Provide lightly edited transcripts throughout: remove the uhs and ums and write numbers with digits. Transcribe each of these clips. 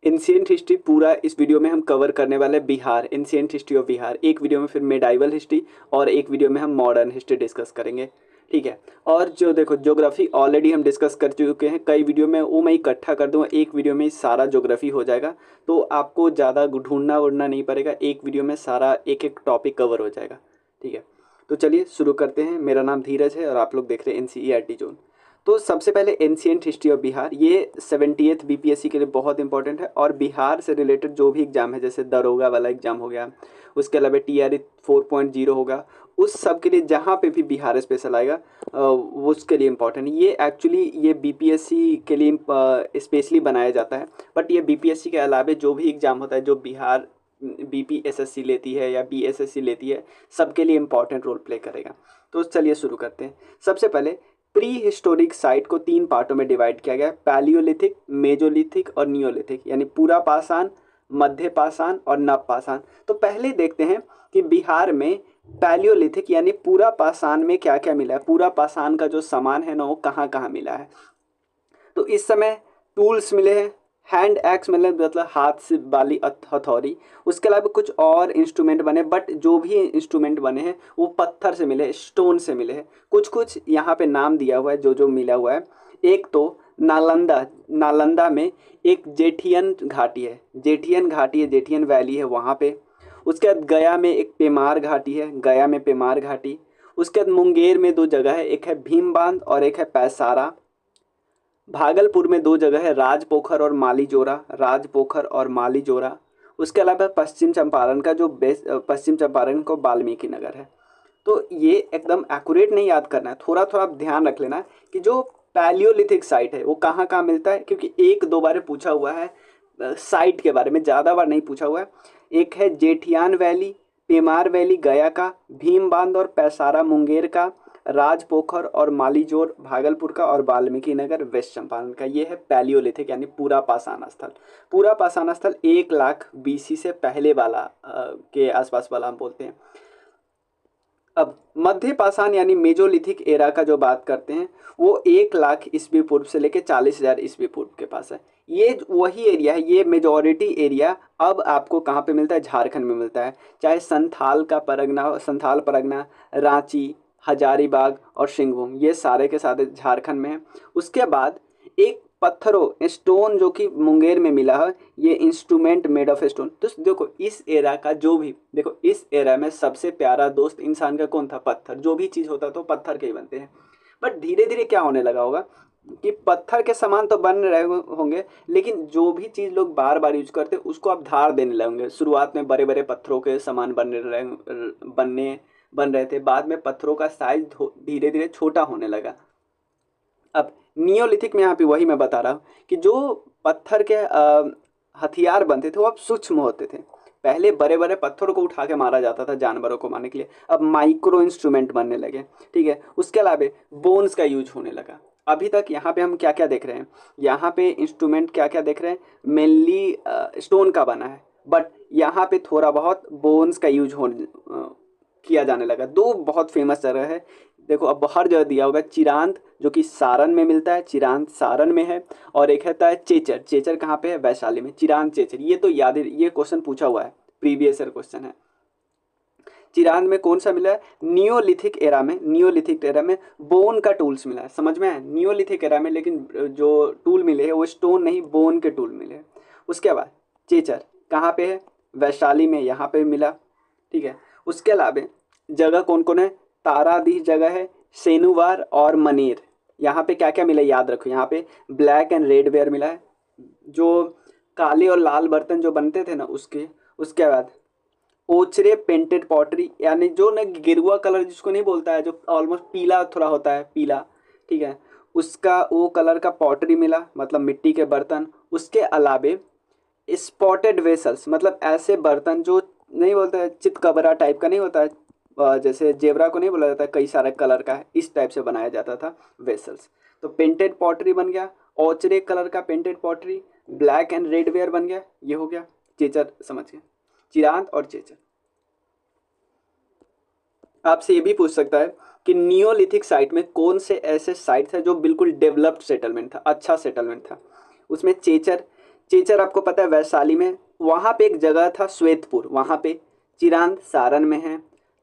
Ancient history पूरा इस video में हम कवर करने वाले हैं Bihar, ancient history of Bihar. एक वीडियो में फिर मेडाइवल हिस्ट्री और एक वीडियो में हम मॉडर्न हिस्ट्री डिस्कस करेंगे, ठीक है। और जो देखो ज्योग्राफी ऑलरेडी हम डिस्कस कर चुके हैं कई वीडियो में, वो मैं इकट्ठा कर दूंगा एक वीडियो में, सारा ज्योग्राफी हो जाएगा। तो आपको ज़्यादा ढूंढना वूढना नहीं पड़ेगा, एक वीडियो में सारा एक एक टॉपिक कवर हो जाएगा, ठीक है। तो चलिए शुरू करते हैं। मेरा नाम धीरज है और आप लोग देख रहे हैं NCERT जोन। तो सबसे पहले एंशिएंट हिस्ट्री ऑफ बिहार, ये 70th BPSC के लिए बहुत इंपॉर्टेंट है। और बिहार से रिलेटेड जो भी एग्जाम है, जैसे दरोगा वाला एग्जाम हो गया, उसके अलावा TRE 4.0 होगा, उस सब के लिए जहाँ पे भी बिहार स्पेशल आएगा वो उसके लिए इम्पोर्टेंट। ये एक्चुअली ये BPSC के लिए स्पेशली बनाया जाता है। बट ये BPSC के अलावा जो भी एग्ज़ाम होता है, जो बिहार BPSSC लेती है या BSSC लेती है, सबके लिए इम्पॉर्टेंट रोल प्ले करेगा। तो चलिए शुरू करते हैं। सबसे पहले प्री हिस्टोरिक साइट को 3 पार्टों में डिवाइड किया गया, पैलियोलिथिक, मेजोलिथिक और नियोलिथिक, यानी पूरा पाषाण, मध्य पाषाण और नव पाषाण। तो पहले देखते हैं कि बिहार में पैलियोलिथिक यानी पूरा पाषाण में क्या क्या मिला है, पूरा पाषाण का जो सामान है ना वो कहाँ कहाँ मिला है। तो इस समय टूल्स मिले हैं, हैंड एक्स मतलब हाथ से वाली हथौड़ी। उसके अलावा कुछ और इंस्ट्रूमेंट बने, बट जो भी इंस्ट्रूमेंट बने हैं वो पत्थर से मिले, स्टोन से मिले हैं। कुछ कुछ यहाँ पे नाम दिया हुआ है जो जो मिला हुआ है। एक तो नालंदा, नालंदा में एक जेठियन घाटी है, जेठियन घाटी है, जेठियन वैली है वहाँ पे। उसके बाद गया में एक पेमार घाटी है, गया में पेमार घाटी। उसके बाद मुंगेर में 2 जगह है, एक है भीम बांध और एक है पैसारा। भागलपुर में 2 जगह है, राजपोखर और मालीजोरा, राजपोखर और मालीजोरा। उसके अलावा पश्चिम चंपारण का जो पश्चिम चंपारण को वाल्मीकि नगर है। तो ये एकदम एक्यूरेट नहीं याद करना है, थोड़ा थोड़ा ध्यान रख लेना कि जो पैलियोलिथिक साइट है वो कहाँ कहाँ मिलता है, क्योंकि 1-2 बार पूछा हुआ है साइट के बारे में, ज़्यादा बार नहीं पूछा हुआ है। एक है जेठियान वैली, पेमार वैली गया का, भीम बांध और पैसारा मुंगेर का, राजपोखर और मालीजोर भागलपुर का और वाल्मीकि नगर वेस्ट चंपारण का। ये है पैलियोलिथिक यानी पूरा पाषाण स्थल। पूरा पाषाण स्थल 1 लाख BC से पहले वाला के आसपास वाला हम बोलते हैं। अब मध्य पाषाण यानी मेजोलिथिक एरा का जो बात करते हैं वो 1 लाख ईस्वी पूर्व से लेकर 40,000 ईस्वी पूर्व के पास है। ये वही एरिया है, ये मेजॉरिटी एरिया अब आपको कहाँ पे मिलता है, झारखंड में मिलता है। चाहे संथाल का परगना, संथाल परगना, रांची, हजारीबाग और सिंहभूम, ये सारे के सारे झारखंड में है। उसके बाद एक पत्थरों स्टोन जो कि मुंगेर में मिला है, ये इंस्ट्रूमेंट मेड ऑफ स्टोन। तो देखो इस एरा का जो भी, देखो इस एरा में सबसे प्यारा दोस्त इंसान का कौन था, पत्थर। जो भी चीज़ होता तो पत्थर के ही बनते हैं। बट धीरे धीरे क्या होने लगा होगा कि पत्थर के सामान तो बन रहे होंगे, लेकिन जो भी चीज़ लोग बार बार यूज करते उसको आप धार देने लगेंगे। शुरुआत में बड़े बड़े पत्थरों के सामान बन रहे थे, बाद में पत्थरों का साइज धीरे धीरे छोटा होने लगा। अब नियोलिथिक में यहाँ पे वही मैं बता रहा हूँ कि जो पत्थर के हथियार बनते थे वो अब सूक्ष्म होते थे। पहले बड़े बड़े पत्थरों को उठा के मारा जाता था जानवरों को मारने के लिए, अब माइक्रो इंस्ट्रूमेंट बनने लगे, ठीक है। उसके अलावा बोन्स का यूज होने लगा। अभी तक यहाँ पे हम क्या क्या देख रहे हैं, यहाँ पे इंस्ट्रूमेंट क्या क्या देख रहे हैं, मेनली स्टोन का बना है, बट यहाँ पे थोड़ा बहुत बोन्स का यूज किया जाने लगा। 2 बहुत फेमस जगह है, देखो अब हर जगह दिया होगा, चिरांद जो कि सारण में मिलता है, चिरांद सारण में है। और एक है चेचर, चेचर कहाँ पे है, वैशाली में, चिरांद चेचर। ये तो याद है, ये क्वेश्चन पूछा हुआ है, प्रीवियस ईयर क्वेश्चन है। चिरांद में कौन सा मिला है, नियोलिथिक एरा में, नियोलिथिक एरा में बोन का टूल्स मिला है, समझ में है, नियोलिथिक एरा में। लेकिन जो टूल मिले हैं वो स्टोन नहीं, बोन के टूल मिले हैं। उसके बाद चेचर कहाँ पे है, वैशाली में, यहाँ पे मिला, ठीक है। उसके अलावा जगह कौन कौन है, तारादीह जगह है, सेनुवार और मनेर। यहाँ पे क्या क्या मिला याद रखो, यहाँ पे ब्लैक एंड रेड वेयर मिला है, जो काले और लाल बर्तन जो बनते थे ना उसके। उसके बाद ओचरे पेंटेड पॉटरी, यानी जो ना गिरुआ कलर जिसको नहीं बोलता है, जो ऑलमोस्ट पीला थोड़ा होता है, पीला, ठीक है, उसका वो कलर का पॉटरी मिला, मतलब मिट्टी के बर्तन। उसके अलावे स्पॉटेड वेसल्स, मतलब ऐसे बर्तन जो नहीं बोलते हैं, चितकबरा टाइप का नहीं होता है, जैसे जेवरा को नहीं बोला जाता है, कई सारे कलर का है, इस टाइप से बनाया जाता था वेसल्स। तो पेंटेड पॉटरी बन गया, औचरे कलर का painted pottery, black and red ware बन गया, ये हो गया चेचर, समझ गए, चिरांद और चेचर। आपसे ये भी पूछ सकता है कि नियोलिथिक साइट में कौन से ऐसे साइट थे जो बिल्कुल डेवलप्ड सेटलमेंट था, अच्छा सेटलमेंट था। उसमें चेचर, चेचर आपको पता है वैशाली में, वहाँ पे एक जगह था श्वेतपुर, वहाँ पे चिरांद सारण में है,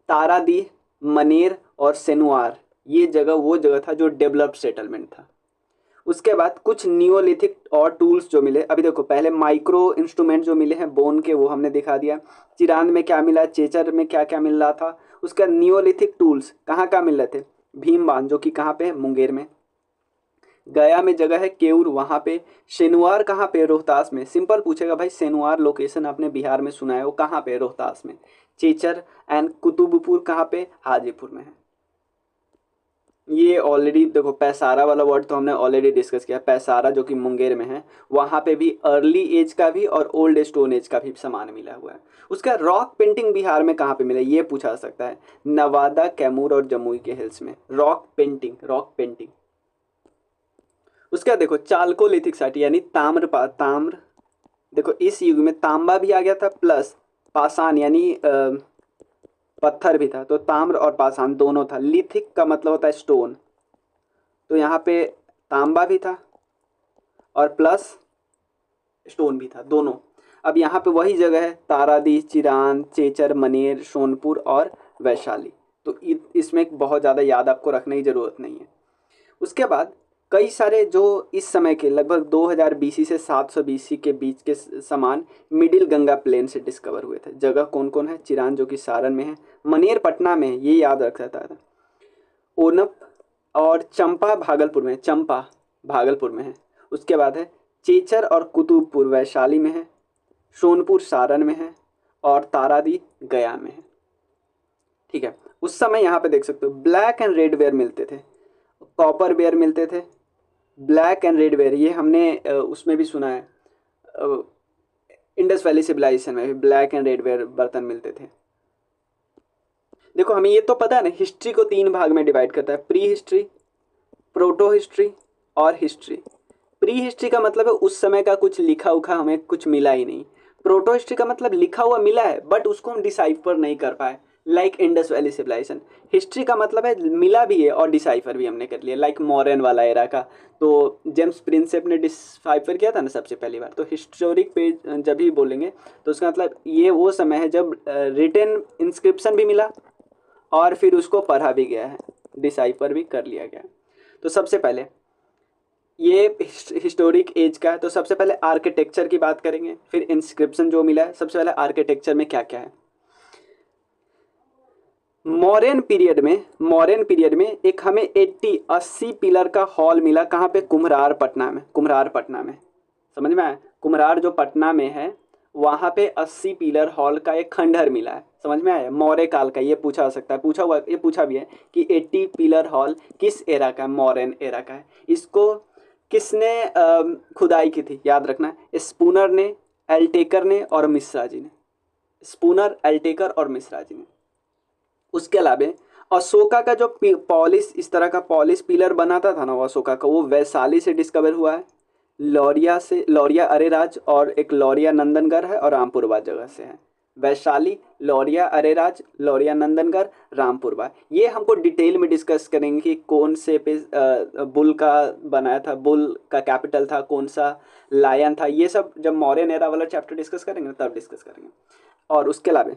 तारादीह, मनेर और सेनुआर, ये जगह वो जगह था जो डेवलप्ड सेटलमेंट था। उसके बाद कुछ नियोलिथिक और टूल्स जो मिले, अभी देखो पहले माइक्रो इंस्ट्रूमेंट जो मिले हैं बोन के वो हमने दिखा दिया, चिरांद में क्या मिला, चेचर में क्या क्या मिल रहा था। उसका नियोलिथिक टूल्स कहाँ कहाँ मिल रहे थे, भीमबान जो कि कहाँ पे है, मुंगेर में। गया में जगह है केऊर, वहाँ पे। सेनुआर कहाँ पे, रोहतास में। सिंपल पूछेगा भाई सेनुआर लोकेशन आपने बिहार में सुना है, वो कहाँ पे, रोहतास में। चेचर एंड कुतुबपुर कहाँ पे, हाजीपुर में है। ये ऑलरेडी देखो पैसारा वाला वर्ड तो हमने ऑलरेडी डिस्कस किया, पैसारा जो कि मुंगेर में है, वहाँ पे भी अर्ली एज का भी और ओल्ड स्टोन एज का भी सामान मिला हुआ है। उसका रॉक पेंटिंग बिहार में कहाँ पे मिला, ये पूछा सकता है, नवादा, कैमूर और जमुई के हिल्स में रॉक पेंटिंग। उसका देखो चालकोलिथिक साइट यानी ताम्र, देखो इस युग में तांबा भी आ गया था प्लस पाषाण यानी पत्थर भी था, तो ताम्र और पाषाण दोनों था। लिथिक का मतलब होता है स्टोन, तो यहाँ पे तांबा भी था और प्लस स्टोन भी था, दोनों। अब यहाँ पे वही जगह है, तारादीह, चिरांद, चेचर, मनेर, सोनपुर और वैशाली, तो इसमें बहुत ज़्यादा याद आपको रखने की ज़रूरत नहीं है। उसके बाद कई सारे जो इस समय के लगभग 2000 बीसी से 700 बीसी के बीच के सामान मिडिल गंगा प्लेन से डिस्कवर हुए थे। जगह कौन कौन है, चिरांद जो कि सारण में है, मनेर पटना में है, ये याद रख सकता था, ओनप और चंपा भागलपुर में है। उसके बाद है चेचर और कुतुबपुर वैशाली में है, सोनपुर सारण में है और तारादी गया में है। ठीक है, उस समय यहाँ पे देख सकते हो ब्लैक एंड रेड वेयर मिलते थे, कॉपर वेयर मिलते थे, ब्लैक एंड रेड वेयर, ये हमने उसमें भी सुना है, इंडस वैली सिविलाइजेशन में भी ब्लैक एंड रेड वेयर बर्तन मिलते थे। देखो हमें ये तो पता है ना, हिस्ट्री को 3 भाग में डिवाइड करता है, प्री हिस्ट्री, प्रोटो हिस्ट्री और हिस्ट्री। प्री हिस्ट्री का मतलब है उस समय का कुछ लिखा उखा हमें कुछ मिला ही नहीं। प्रोटो हिस्ट्री का मतलब लिखा हुआ मिला है बट उसको हम डिसाइफर नहीं कर पाए, like Indus valley civilization. History का मतलब है मिला भी है और डिसाइफर भी हमने कर लिया, लाइक मॉडर्न वाला एरा का, तो जेम्स प्रिंसेप ने डिसाइफर किया था ना सबसे पहली बार। तो हिस्टोरिक पेज जब भी बोलेंगे तो उसका मतलब ये वो समय है जब रिटन इंस्क्रिप्शन भी मिला और फिर उसको पढ़ा भी गया है, डिसाइफर भी कर लिया गया। तो सबसे पहले ये हिस्टोरिक एज का है, तो सबसे पहले आर्किटेक्चर की बात करेंगे, फिर इंस्क्रिप्शन जो मिला है। सबसे पहले आर्किटेक्चर में क्या क्या है, मॉडर्न पीरियड में एक हमें 80 पिलर का हॉल मिला, कहाँ पे, कुम्हरार पटना में। समझ में आया, कुम्हरार जो पटना में है वहाँ पे 80 पिलर हॉल का एक खंडहर मिला है। समझ में आया, मौर्य काल का, ये पूछा सकता है, पूछा भी है कि 80 पिलर हॉल किस एरा का है, मॉडर्न एरा का है। इसको किसने खुदाई की थी, याद रखना, स्पूनर ने, एल्टेकर ने और मिश्रा जी ने। उसके अलावा अशोका का जो पॉलिश, इस तरह का पॉलिश पिलर बनाता था ना वो अशोका का, वो वैशाली से डिस्कवर हुआ है, लौरिया अरेराज और एक लौरिया नंदनगढ़ है और रामपुरवा जगह से है। वैशाली, लौरिया अरेराज, लौरिया नंदनगढ़, रामपुरवा, ये हमको डिटेल में डिस्कस करेंगे कि कौन से पे बुल का बनाया था, बुल का कैपिटल था, कौन सा लायन था, ये सब जब मौर्यन एरा वाला चैप्टर डिस्कस करेंगे तब डिस्कस करेंगे। और उसके अलावा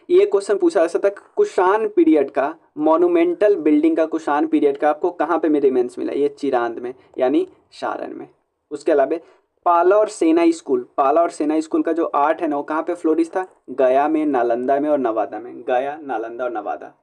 ये क्वेश्चन पूछा जा सकता है, कुषाण पीरियड का मॉन्यूमेंटल बिल्डिंग का, कुषाण पीरियड का आपको कहाँ पे रिमेन्स मिला, ये चिरांद में यानी सारण में। उसके अलावा पाला और सेना स्कूल का जो आर्ट है ना वो कहाँ पे फ्लोरिश था, गया में, नालंदा में और नवादा में। गया, नालंदा और नवादा।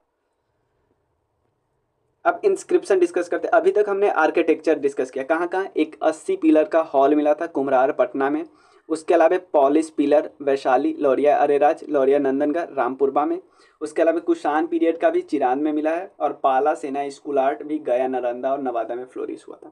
अब इंस्क्रिप्शन डिस्कस करते हैं। अभी तक हमने आर्किटेक्चर डिस्कस किया, कहाँ कहाँ, एक 80 पिलर का हॉल मिला था कुम्हरार पटना में। उसके अलावा पॉलिश पिलर वैशाली, लौरिया अरेराज, लौरिया नंदनगढ़, रामपुरबा में। उसके अलावा कुषाण पीरियड का भी चिरांद में मिला है और पाला सेना स्कूल आर्ट भी गया, नालंदा और नवादा में फ्लोरिश हुआ था।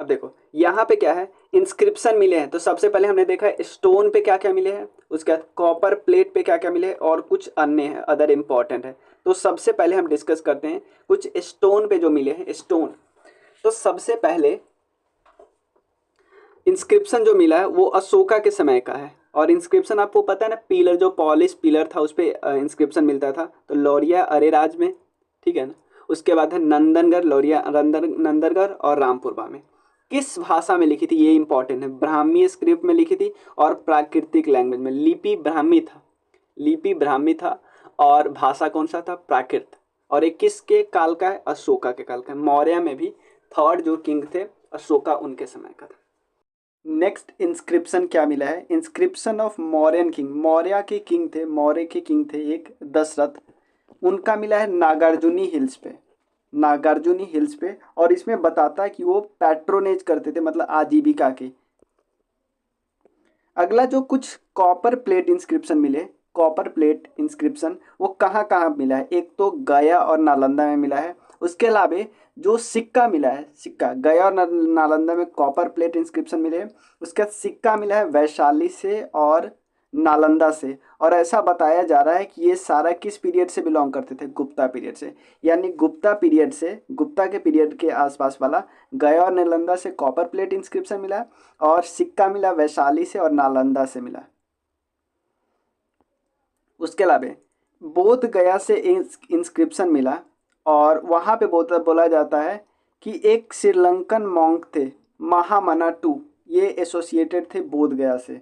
अब देखो यहाँ पे क्या है, इंस्क्रिप्शन मिले हैं, तो सबसे पहले हमने देखा है स्टोन पे क्या क्या मिले हैं, उसके बाद कॉपर प्लेट पे क्या क्या मिले हैं और कुछ अन्य है, अदर इम्पॉर्टेंट है। तो सबसे पहले हम डिस्कस करते हैं कुछ स्टोन पे जो मिले हैं, स्टोन। तो सबसे पहले इंस्क्रिप्शन जो मिला है वो अशोका के समय का है, और इंस्क्रिप्शन आपको पता है ना, पिलर जो पॉलिश पिलर था उस पर इंस्क्रिप्शन मिलता था, तो लौरिया अरेराज में, ठीक है ना। उसके बाद है नंदनगढ़, लौरिया नंदनगढ़ और रामपुरबा में। किस भाषा में लिखी थी, ये इंपॉर्टेंट है। ब्राह्मी स्क्रिप्ट में लिखी थी और प्राकृतिक लैंग्वेज में। लिपि ब्राह्मी था, लिपि ब्राह्मी था और भाषा कौन सा था, प्राकृत। और एक किसके काल का है, अशोका के काल का है। मौर्य में भी थर्ड जो किंग थे अशोका, उनके समय का था। नेक्स्ट इंस्क्रिप्शन क्या मिला है, inscription of Mauryan king, Maurya के किंग थे, मौर्य के किंग थे एक दशरथ, उनका मिला है नागार्जुनी हिल्स पे, नागार्जुनी हिल्स पे। और इसमें बताता है कि वो पैट्रोनेज करते थे, मतलब आजीविका की। अगला जो कुछ कॉपर प्लेट इंस्क्रिप्शन मिले, कॉपर प्लेट इंस्क्रिप्शन वो कहाँ कहाँ मिला है, एक तो गया और नालंदा में मिला है। उसके अलावा जो सिक्का मिला है, सिक्का गया और नालंदा में कॉपर प्लेट इंस्क्रिप्शन मिले हैं। उसका सिक्का मिला है वैशाली से और नालंदा से। और ऐसा बताया जा रहा है कि ये सारा किस पीरियड से बिलोंग करते थे, गुप्ता पीरियड से। यानी गुप्ता पीरियड से, गुप्ता के पीरियड के आसपास वाला गया और नालंदा से कॉपर प्लेट इंस्क्रिप्शन मिला और सिक्का मिला वैशाली से और नालंदा से मिला। उसके अलावा बोध गया से इंस्क्रिप्शन मिला और वहाँ पे बोला जाता है कि एक श्रीलंकन मॉन्क थे महामना टू, ये एसोसिएटेड थे बोध गया से।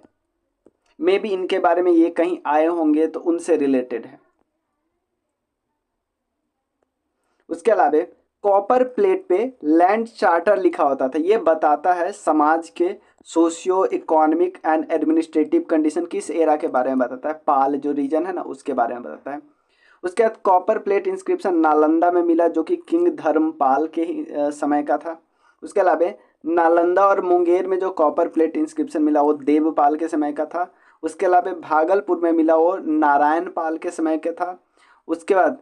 मे भी इनके बारे में ये कहीं आए होंगे तो उनसे रिलेटेड है। उसके अलावा कॉपर प्लेट पे लैंड चार्टर लिखा होता था, ये बताता है समाज के socio economic and administrative condition किस एरा के बारे में बताता है, पाल जो रीजन है ना उसके बारे में बताता है। उसके बाद कॉपर प्लेट इंस्क्रिप्शन नालंदा में मिला जो कि किंग धर्मपाल के समय का था। उसके अलावा नालंदा और मुंगेर में जो कॉपर प्लेट इंस्क्रिप्शन मिला वो देवपाल के समय का था। उसके अलावा भागलपुर में मिला वो नारायण पाल के समय का था। उसके बाद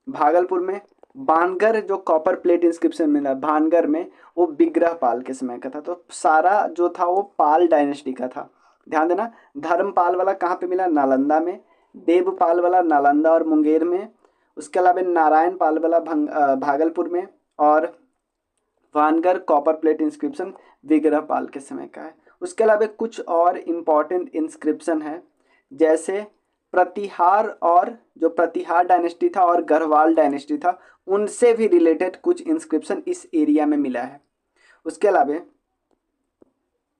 भागलपुर में भानगर जो कॉपर प्लेट इंस्क्रिप्शन मिला भानगर में वो विग्रह पाल के समय का था। तो सारा जो था वो पाल डायनेस्टी का था। ध्यान देना, धर्मपाल वाला कहाँ पे मिला, नालंदा में। देवपाल वाला नालंदा और मुंगेर में। उसके अलावा नारायण पाल वाला भागलपुर में। और भानगर कॉपर प्लेट इंस्क्रिप्शन विग्रह पाल के समय का है। उसके अलावा कुछ और इम्पॉर्टेंट इंस्क्रिप्शन है, जैसे प्रतिहार, और जो प्रतिहार डायनेस्टी था और गढ़वाल डायनेस्टी था उनसे भी रिलेटेड कुछ इंस्क्रिप्शन इस एरिया में मिला है। उसके अलावा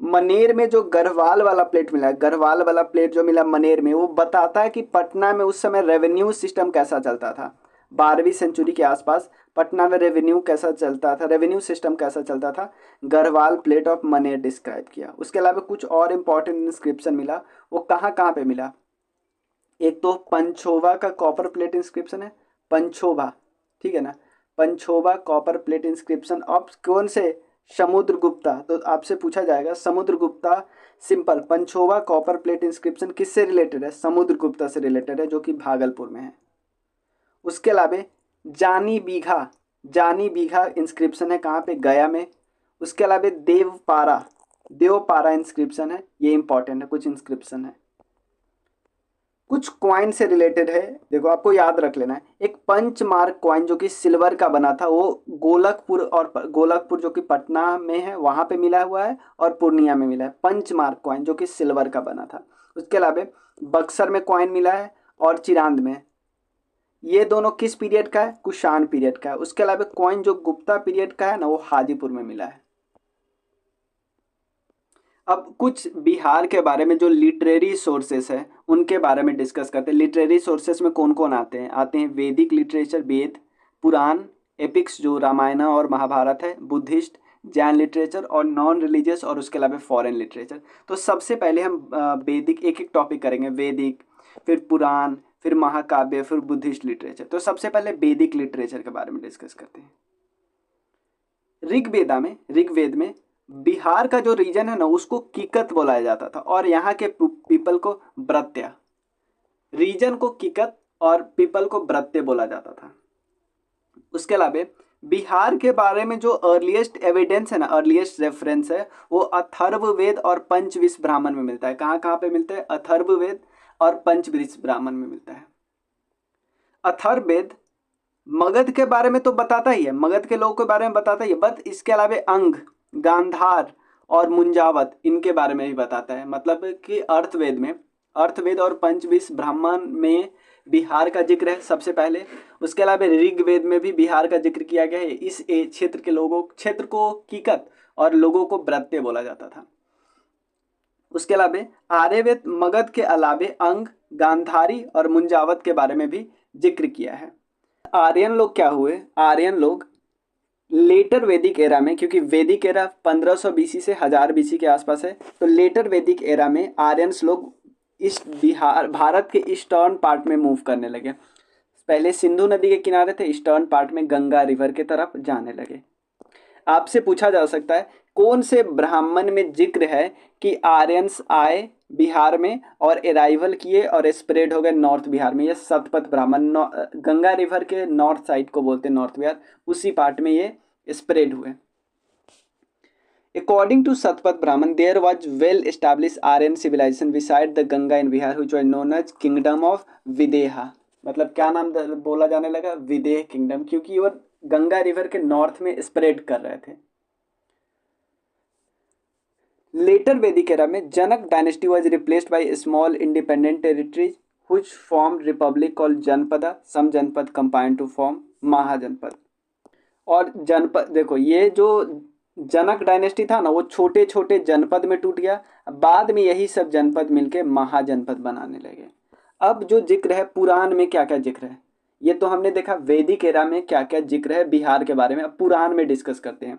मनेर में जो गढ़वाल वाला प्लेट मिला है, गढ़वाल वाला प्लेट जो मिला मनेर में, वो बताता है कि पटना में उस समय रेवेन्यू सिस्टम कैसा चलता था। 12वीं सेंचुरी के आसपास पटना में रेवेन्यू कैसा चलता था, रेवेन्यू सिस्टम कैसा चलता था, Garhwal plate of Maner describe किया। उसके अलावा कुछ और इम्पॉर्टेंट इंस्क्रिप्शन मिला, वो कहाँ कहाँ पे मिला। एक तो पंचोवा का कॉपर प्लेट इंस्क्रिप्शन है, पंचोवा, ठीक है ना, Panchova copper plate inscription of कौन से, समुद्रगुप्ता। तो आपसे पूछा जाएगा Samudragupta, simple, Panchova copper plate inscription किससे रिलेटेड है, समुद्रगुप्ता से रिलेटेड है जो कि भागलपुर में है। उसके अलावा जानी बीघा, जानी बीघा इंस्क्रिप्शन है कहाँ पे, गया में। उसके अलावा देवपारा, देवपारा इंस्क्रिप्शन है, ये इंपॉर्टेंट है, कुछ इंस्क्रिप्शन है। कुछ कॉइन से रिलेटेड है, देखो आपको याद रख लेना है। एक पंचमार्क कॉइन जो कि सिल्वर का बना था, वो गोलकपुर, और गोलकपुर जो कि पटना में है वहाँ पे मिला हुआ है, और पूर्णिया में मिला है पंचमार्क कॉइन जो कि सिल्वर का बना था। उसके अलावा बक्सर में कॉइन मिला है और चिरांद में। ये दोनों किस पीरियड का है, कुषाण पीरियड का है। उसके अलावा कॉइन जो गुप्ता पीरियड का है ना वो हाजीपुर में मिला है। अब कुछ बिहार के बारे में जो लिटरेरी सोर्सेस है उनके बारे में डिस्कस करते हैं। लिटरेरी सोर्सेस में कौन कौन आते हैं, आते हैं वैदिक लिटरेचर, वेद, पुराण, एपिक्स जो रामायण और महाभारत है, बुद्धिस्ट, जैन लिटरेचर और नॉन रिलीजियस, और उसके अलावा फॉरेन लिटरेचर। तो सबसे पहले हम वैदिक, एक एक टॉपिक करेंगे, वैदिक, फिर पुराण, फिर महाकाव्य, फिर बुद्धिस्ट लिटरेचर। तो सबसे पहले वैदिक लिटरेचर के बारे में डिस्कस करते हैं। ऋग्वेद में बिहार का जो रीजन है ना उसको किकत बोला जाता था, और यहाँ के पीपल को ब्रत्या, रीजन को किकत और पीपल को ब्रत्य बोला जाता था। उसके अलावा बिहार के बारे में जो अर्लीस्ट एविडेंस है ना, अर्लीस्ट रेफरेंस है, वो अथर्ववेद और पंचविश ब्राह्मण में मिलता है। कहाँ कहाँ पे मिलता है, अथर्ववेद और पंचविश ब्राह्मण में मिलता है। अथर्ववेद मगध के बारे में तो बताता ही है, मगध के लोगों के बारे में बताता ही है, बट इसके अलावा अंग, गांधार और मुंजावत इनके बारे में भी बताता है। मतलब कि अर्थवेद में, अर्थवेद और पंचविश ब्राह्मण में बिहार का जिक्र है सबसे पहले। उसके अलावा ऋग्वेद में भी बिहार का जिक्र किया गया है। इस क्षेत्र के लोगों, क्षेत्र को कीकत और लोगों को ब्रत्य बोला जाता था। उसके अलावा आर्यवेद मगध के अलावे अंग, गांधारी और मुंजावत के बारे में भी जिक्र किया है। आर्यन लोग क्या हुए, आर्यन लोग लेटर वैदिक एरा में, क्योंकि वैदिक एरा 1500 बीसी से 1000 बीसी के आसपास है, तो लेटर वैदिक एरा में आर्यंस लोग इस बिहार भारत के ईस्टर्न पार्ट में मूव करने लगे। पहले सिंधु नदी के किनारे थे, ईस्टर्न पार्ट में गंगा रिवर के तरफ जाने लगे। आपसे पूछा जा सकता है कौन से ब्राह्मण में जिक्र है कि आर्यंस आए बिहार में और अराइवल किए और स्प्रेड हो गए नॉर्थ बिहार में। ये सतपथ ब्राह्मण गंगा रिवर के नॉर्थ साइड को बोलते हैं नॉर्थ बिहार, उसी पार्ट में ये स्प्रेड हुए। According to Satpat Brahman, there was well-established Aryan civilization beside the Ganga in Bihar, which was known as Kingdom of Videha। मतलब क्या नाम बोला जाने लगा, विदेह किंगडम, क्योंकि वो गंगा रिवर के नॉर्थ में स्प्रेड कर रहे थे। लेटर वैदिक एरा में Janak dynasty was replaced by small independent territories which form republic called Janapada. Some Janapada combined to form महाजनपद। और जनपद देखो, ये जो जनक डायनेस्टी था ना, वो छोटे छोटे जनपद में टूट गया, बाद में यही सब जनपद मिलके महाजनपद बनाने लगे। अब जो जिक्र है पुराण में क्या क्या जिक्र है, ये तो हमने देखा वैदिक एरा में क्या क्या जिक्र है बिहार के बारे में। अब पुराण में डिस्कस करते हैं।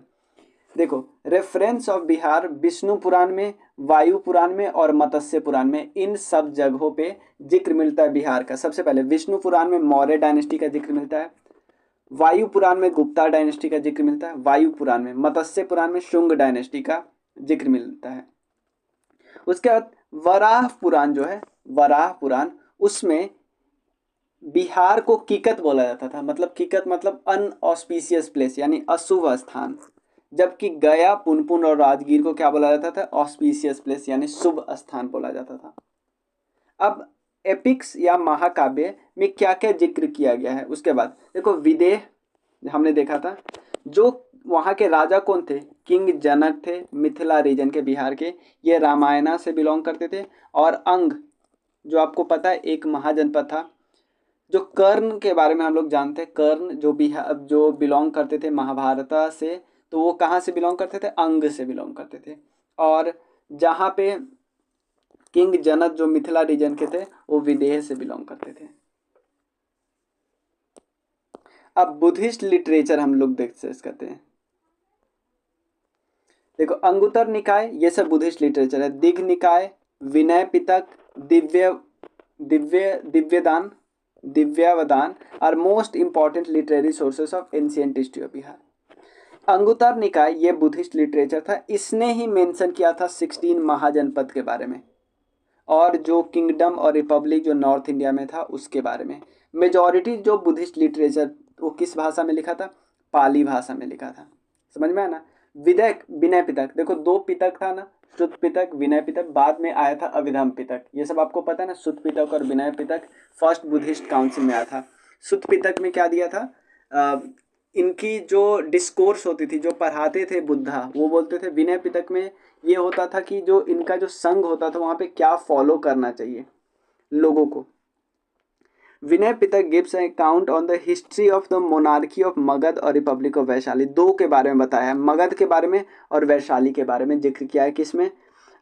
देखो, रेफरेंस ऑफ बिहार विष्णु पुराण में, वायु पुराण में और मत्स्य पुराण में, इन सब जगहों पे जिक्र मिलता है बिहार का। सबसे पहले विष्णु पुराण में मौर्य डायनेस्टी का जिक्र मिलता है, वायु पुराण में गुप्ता डायनेस्टी का जिक्र मिलता है, वायु पुराण में, मत्स्य पुराण में शुंग डायनेस्टी का जिक्र मिलता है। उसके बाद वराह पुराण जो है, वराह पुराण, उसमें बिहार को कीकत बोला जाता था। मतलब कीकत मतलब अनऑस्पिशियस प्लेस, यानी अशुभ स्थान, जबकि गया, पुनपुन और राजगीर को क्या बोला जाता था, ऑस्पिशियस प्लेस यानी शुभ स्थान बोला जाता था। अब एपिक्स या महाकाव्य में क्या क्या जिक्र किया गया है। उसके बाद देखो, विदेह हमने देखा था, जो वहाँ के राजा कौन थे, किंग जनक थे, मिथिला रीजन के, बिहार के, ये रामायणा से बिलोंग करते थे। और अंग, जो आपको पता है एक महाजनपद था। जो कर्ण के बारे में हम लोग जानते हैं, कर्ण जो बिहार जो बिलोंग करते थे महाभारत से, तो वो कहाँ से बिलोंग करते थे, अंग से बिलोंग करते थे। और जहाँ पे किंग जनक जो मिथिला रीजन के थे, वो विदेह से बिलोंग करते थे। अब बुद्धिस्ट लिटरेचर हम लोग डिस्कस करते हैं। देखो, अंगुत्तर निकाय, ये सब बुद्धिस्ट लिटरेचर है। Digha Nikaya, Vinaya Pitaka, Divyadan, Divyavadana are most important literary sources of ancient history of Bihar. Anguttara Nikaya ये बुद्धिस्ट लिटरेचर था। इसने ही मेंशन किया था 16 महाजनपद के बारे में, और जो किंगडम और रिपब्लिक जो नॉर्थ इंडिया में था उसके बारे में। मेजॉरिटी जो बुद्धिस्ट लिटरेचर वो किस भाषा में लिखा था, पाली भाषा में लिखा था। समझ में आया ना। विनय पिटक, देखो दो पिटक था ना, शुद्ध पिटक, विनय पिटक, बाद में आया था अभिधम पिटक। ये सब आपको पता है ना, शुद्ध पिटक और Vinaya Pitaka first Buddhist council में आया था। शुद्ध पिटक में क्या दिया था, इनकी जो डिस्कोर्स होती थी, जो पढ़ाते थे बुद्धा, वो बोलते थे। विनय पिटक में ये होता था कि जो इनका जो संघ होता था वहाँ पे क्या फॉलो करना चाहिए लोगों को। Vinaya Pitaka gives an account on the history of the monarchy of Magadh और रिपब्लिक ऑफ वैशाली। दो के बारे में बताया है, मगध के बारे में और वैशाली के बारे में जिक्र किया है। किसमें,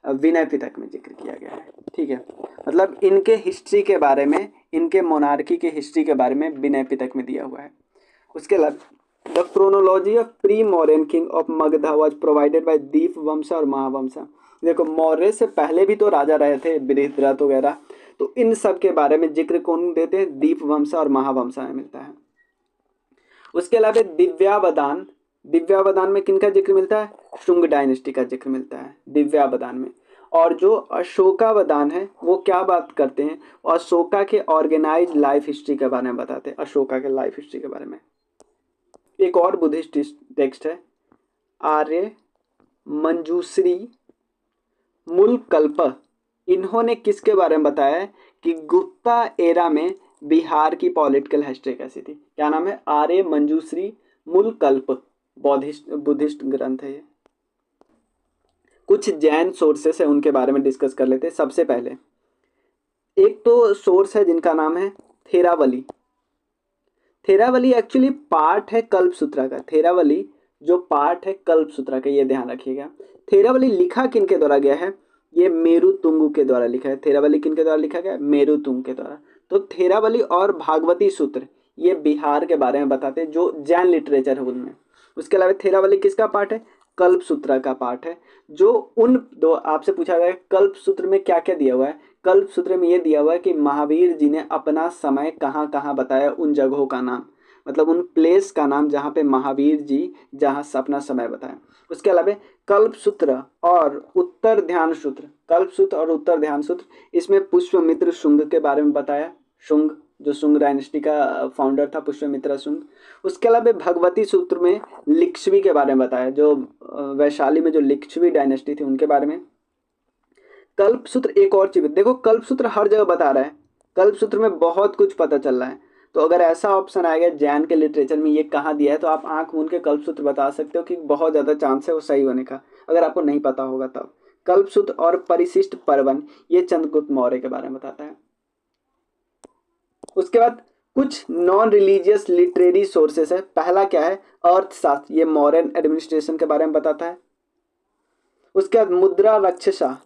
विनय पिटक में जिक्र किया गया है। ठीक है, मतलब इनके हिस्ट्री के बारे में, इनके मोनार्की के हिस्ट्री के बारे में विनय पिटक में दिया हुआ है। उसके अलावा the chronology of pre Mauryan king of Magadha was provided by Dipa vamsa और महावंश। देखो, मौर्य से पहले भी तो राजा रहे थे, बृहद्रथ वगैरह, तो इन सब के बारे में जिक्र कौन देते हैं, दीप वंश और महावंश में मिलता है। उसके अलावा दिव्यावदान, दिव्यावदान में किनका जिक्र मिलता है, शुंग डायनेस्टी का जिक्र मिलता है दिव्यावदान में। और जो अशोकावदान है वो क्या बात करते हैं, अशोका के ऑर्गेनाइज लाइफ हिस्ट्री के बारे में बताते हैं, अशोका के लाइफ हिस्ट्री के बारे में। एक और बुद्धिस्ट टेक्स्ट है, आर्य मंजूश्री मूलकल्प। इन्होंने किसके बारे में बताया है कि गुप्ता एरा में बिहार की पॉलिटिकल हिस्ट्री कैसी थी। क्या नाम है, आर्य मंजूश्री मूलकल्प, बुद्धिस्ट ग्रंथ है ये। कुछ जैन सोर्सेस है, उनके बारे में डिस्कस कर लेते हैं। सबसे पहले एक तो सोर्स है जिनका नाम है थेरावली। थेरावली एक्चुअली पार्ट है कल्पसूत्रा का। थेरावली जो पार्ट है कल्पसूत्रा का, ये ध्यान रखिएगा। थेरावली लिखा किनके द्वारा गया है? ये मेरुतुंगु के द्वारा लिखा है। थेरावली किनके द्वारा लिखा गया? मेरुतुंग के द्वारा। तो थेरावली और भागवती सूत्र ये बिहार के बारे में बताते हैं, जो जैन लिटरेचर है उनमें। उसके अलावा थेरावली किसका पार्ट है? कल्पसूत्रा का पार्ट है। जो उन दो आपसे पूछा गया कल्पसूत्र में क्या क्या दिया हुआ है। कल्पसूत्र में ये दिया हुआ है कि महावीर जी ने अपना समय कहाँ कहाँ बताया, उन जगहों का नाम, मतलब उन प्लेस का नाम जहाँ पे महावीर जी जहाँ अपना समय बताया। उसके अलावा कल्पसूत्र और उत्तर ध्यान सूत्र, कल्पसूत्र और उत्तर ध्यान सूत्र, इसमें पुष्यमित्र शुंग के बारे में बताया। शुंग, जो शुंग डायनेस्टी का फाउंडर था, पुष्यमित्र शुंग। उसके अलावा भगवती सूत्र में लिच्छवी के बारे में बताया, जो वैशाली में जो लिच्छवी डायनेस्टी थी उनके बारे में। कल्पसूत्र एक और चीज देखो, कल्पसूत्र हर जगह बता रहा है, कल्पसूत्र में बहुत कुछ पता चल रहा है। तो अगर ऐसा ऑप्शन आएगा जैन के लिटरेचर में ये कहाँ दिया है, तो आप आंख मूंद के कल्पसूत्र बता सकते हो कि बहुत ज़्यादा चांस है वो सही होने का, अगर आपको नहीं पता होगा तब। कल्पसूत्र और परिशिष्ट पर्वन ये चंद्रगुप्त मौर्य के बारे में बताता है। उसके बाद कुछ नॉन रिलीजियस लिटरेरी सोर्सेस है। पहला क्या है? अर्थशास्त्र, ये मॉडर्न एडमिनिस्ट्रेशन के बारे में बताता है। उसके बाद मुद्रा रक्षसा,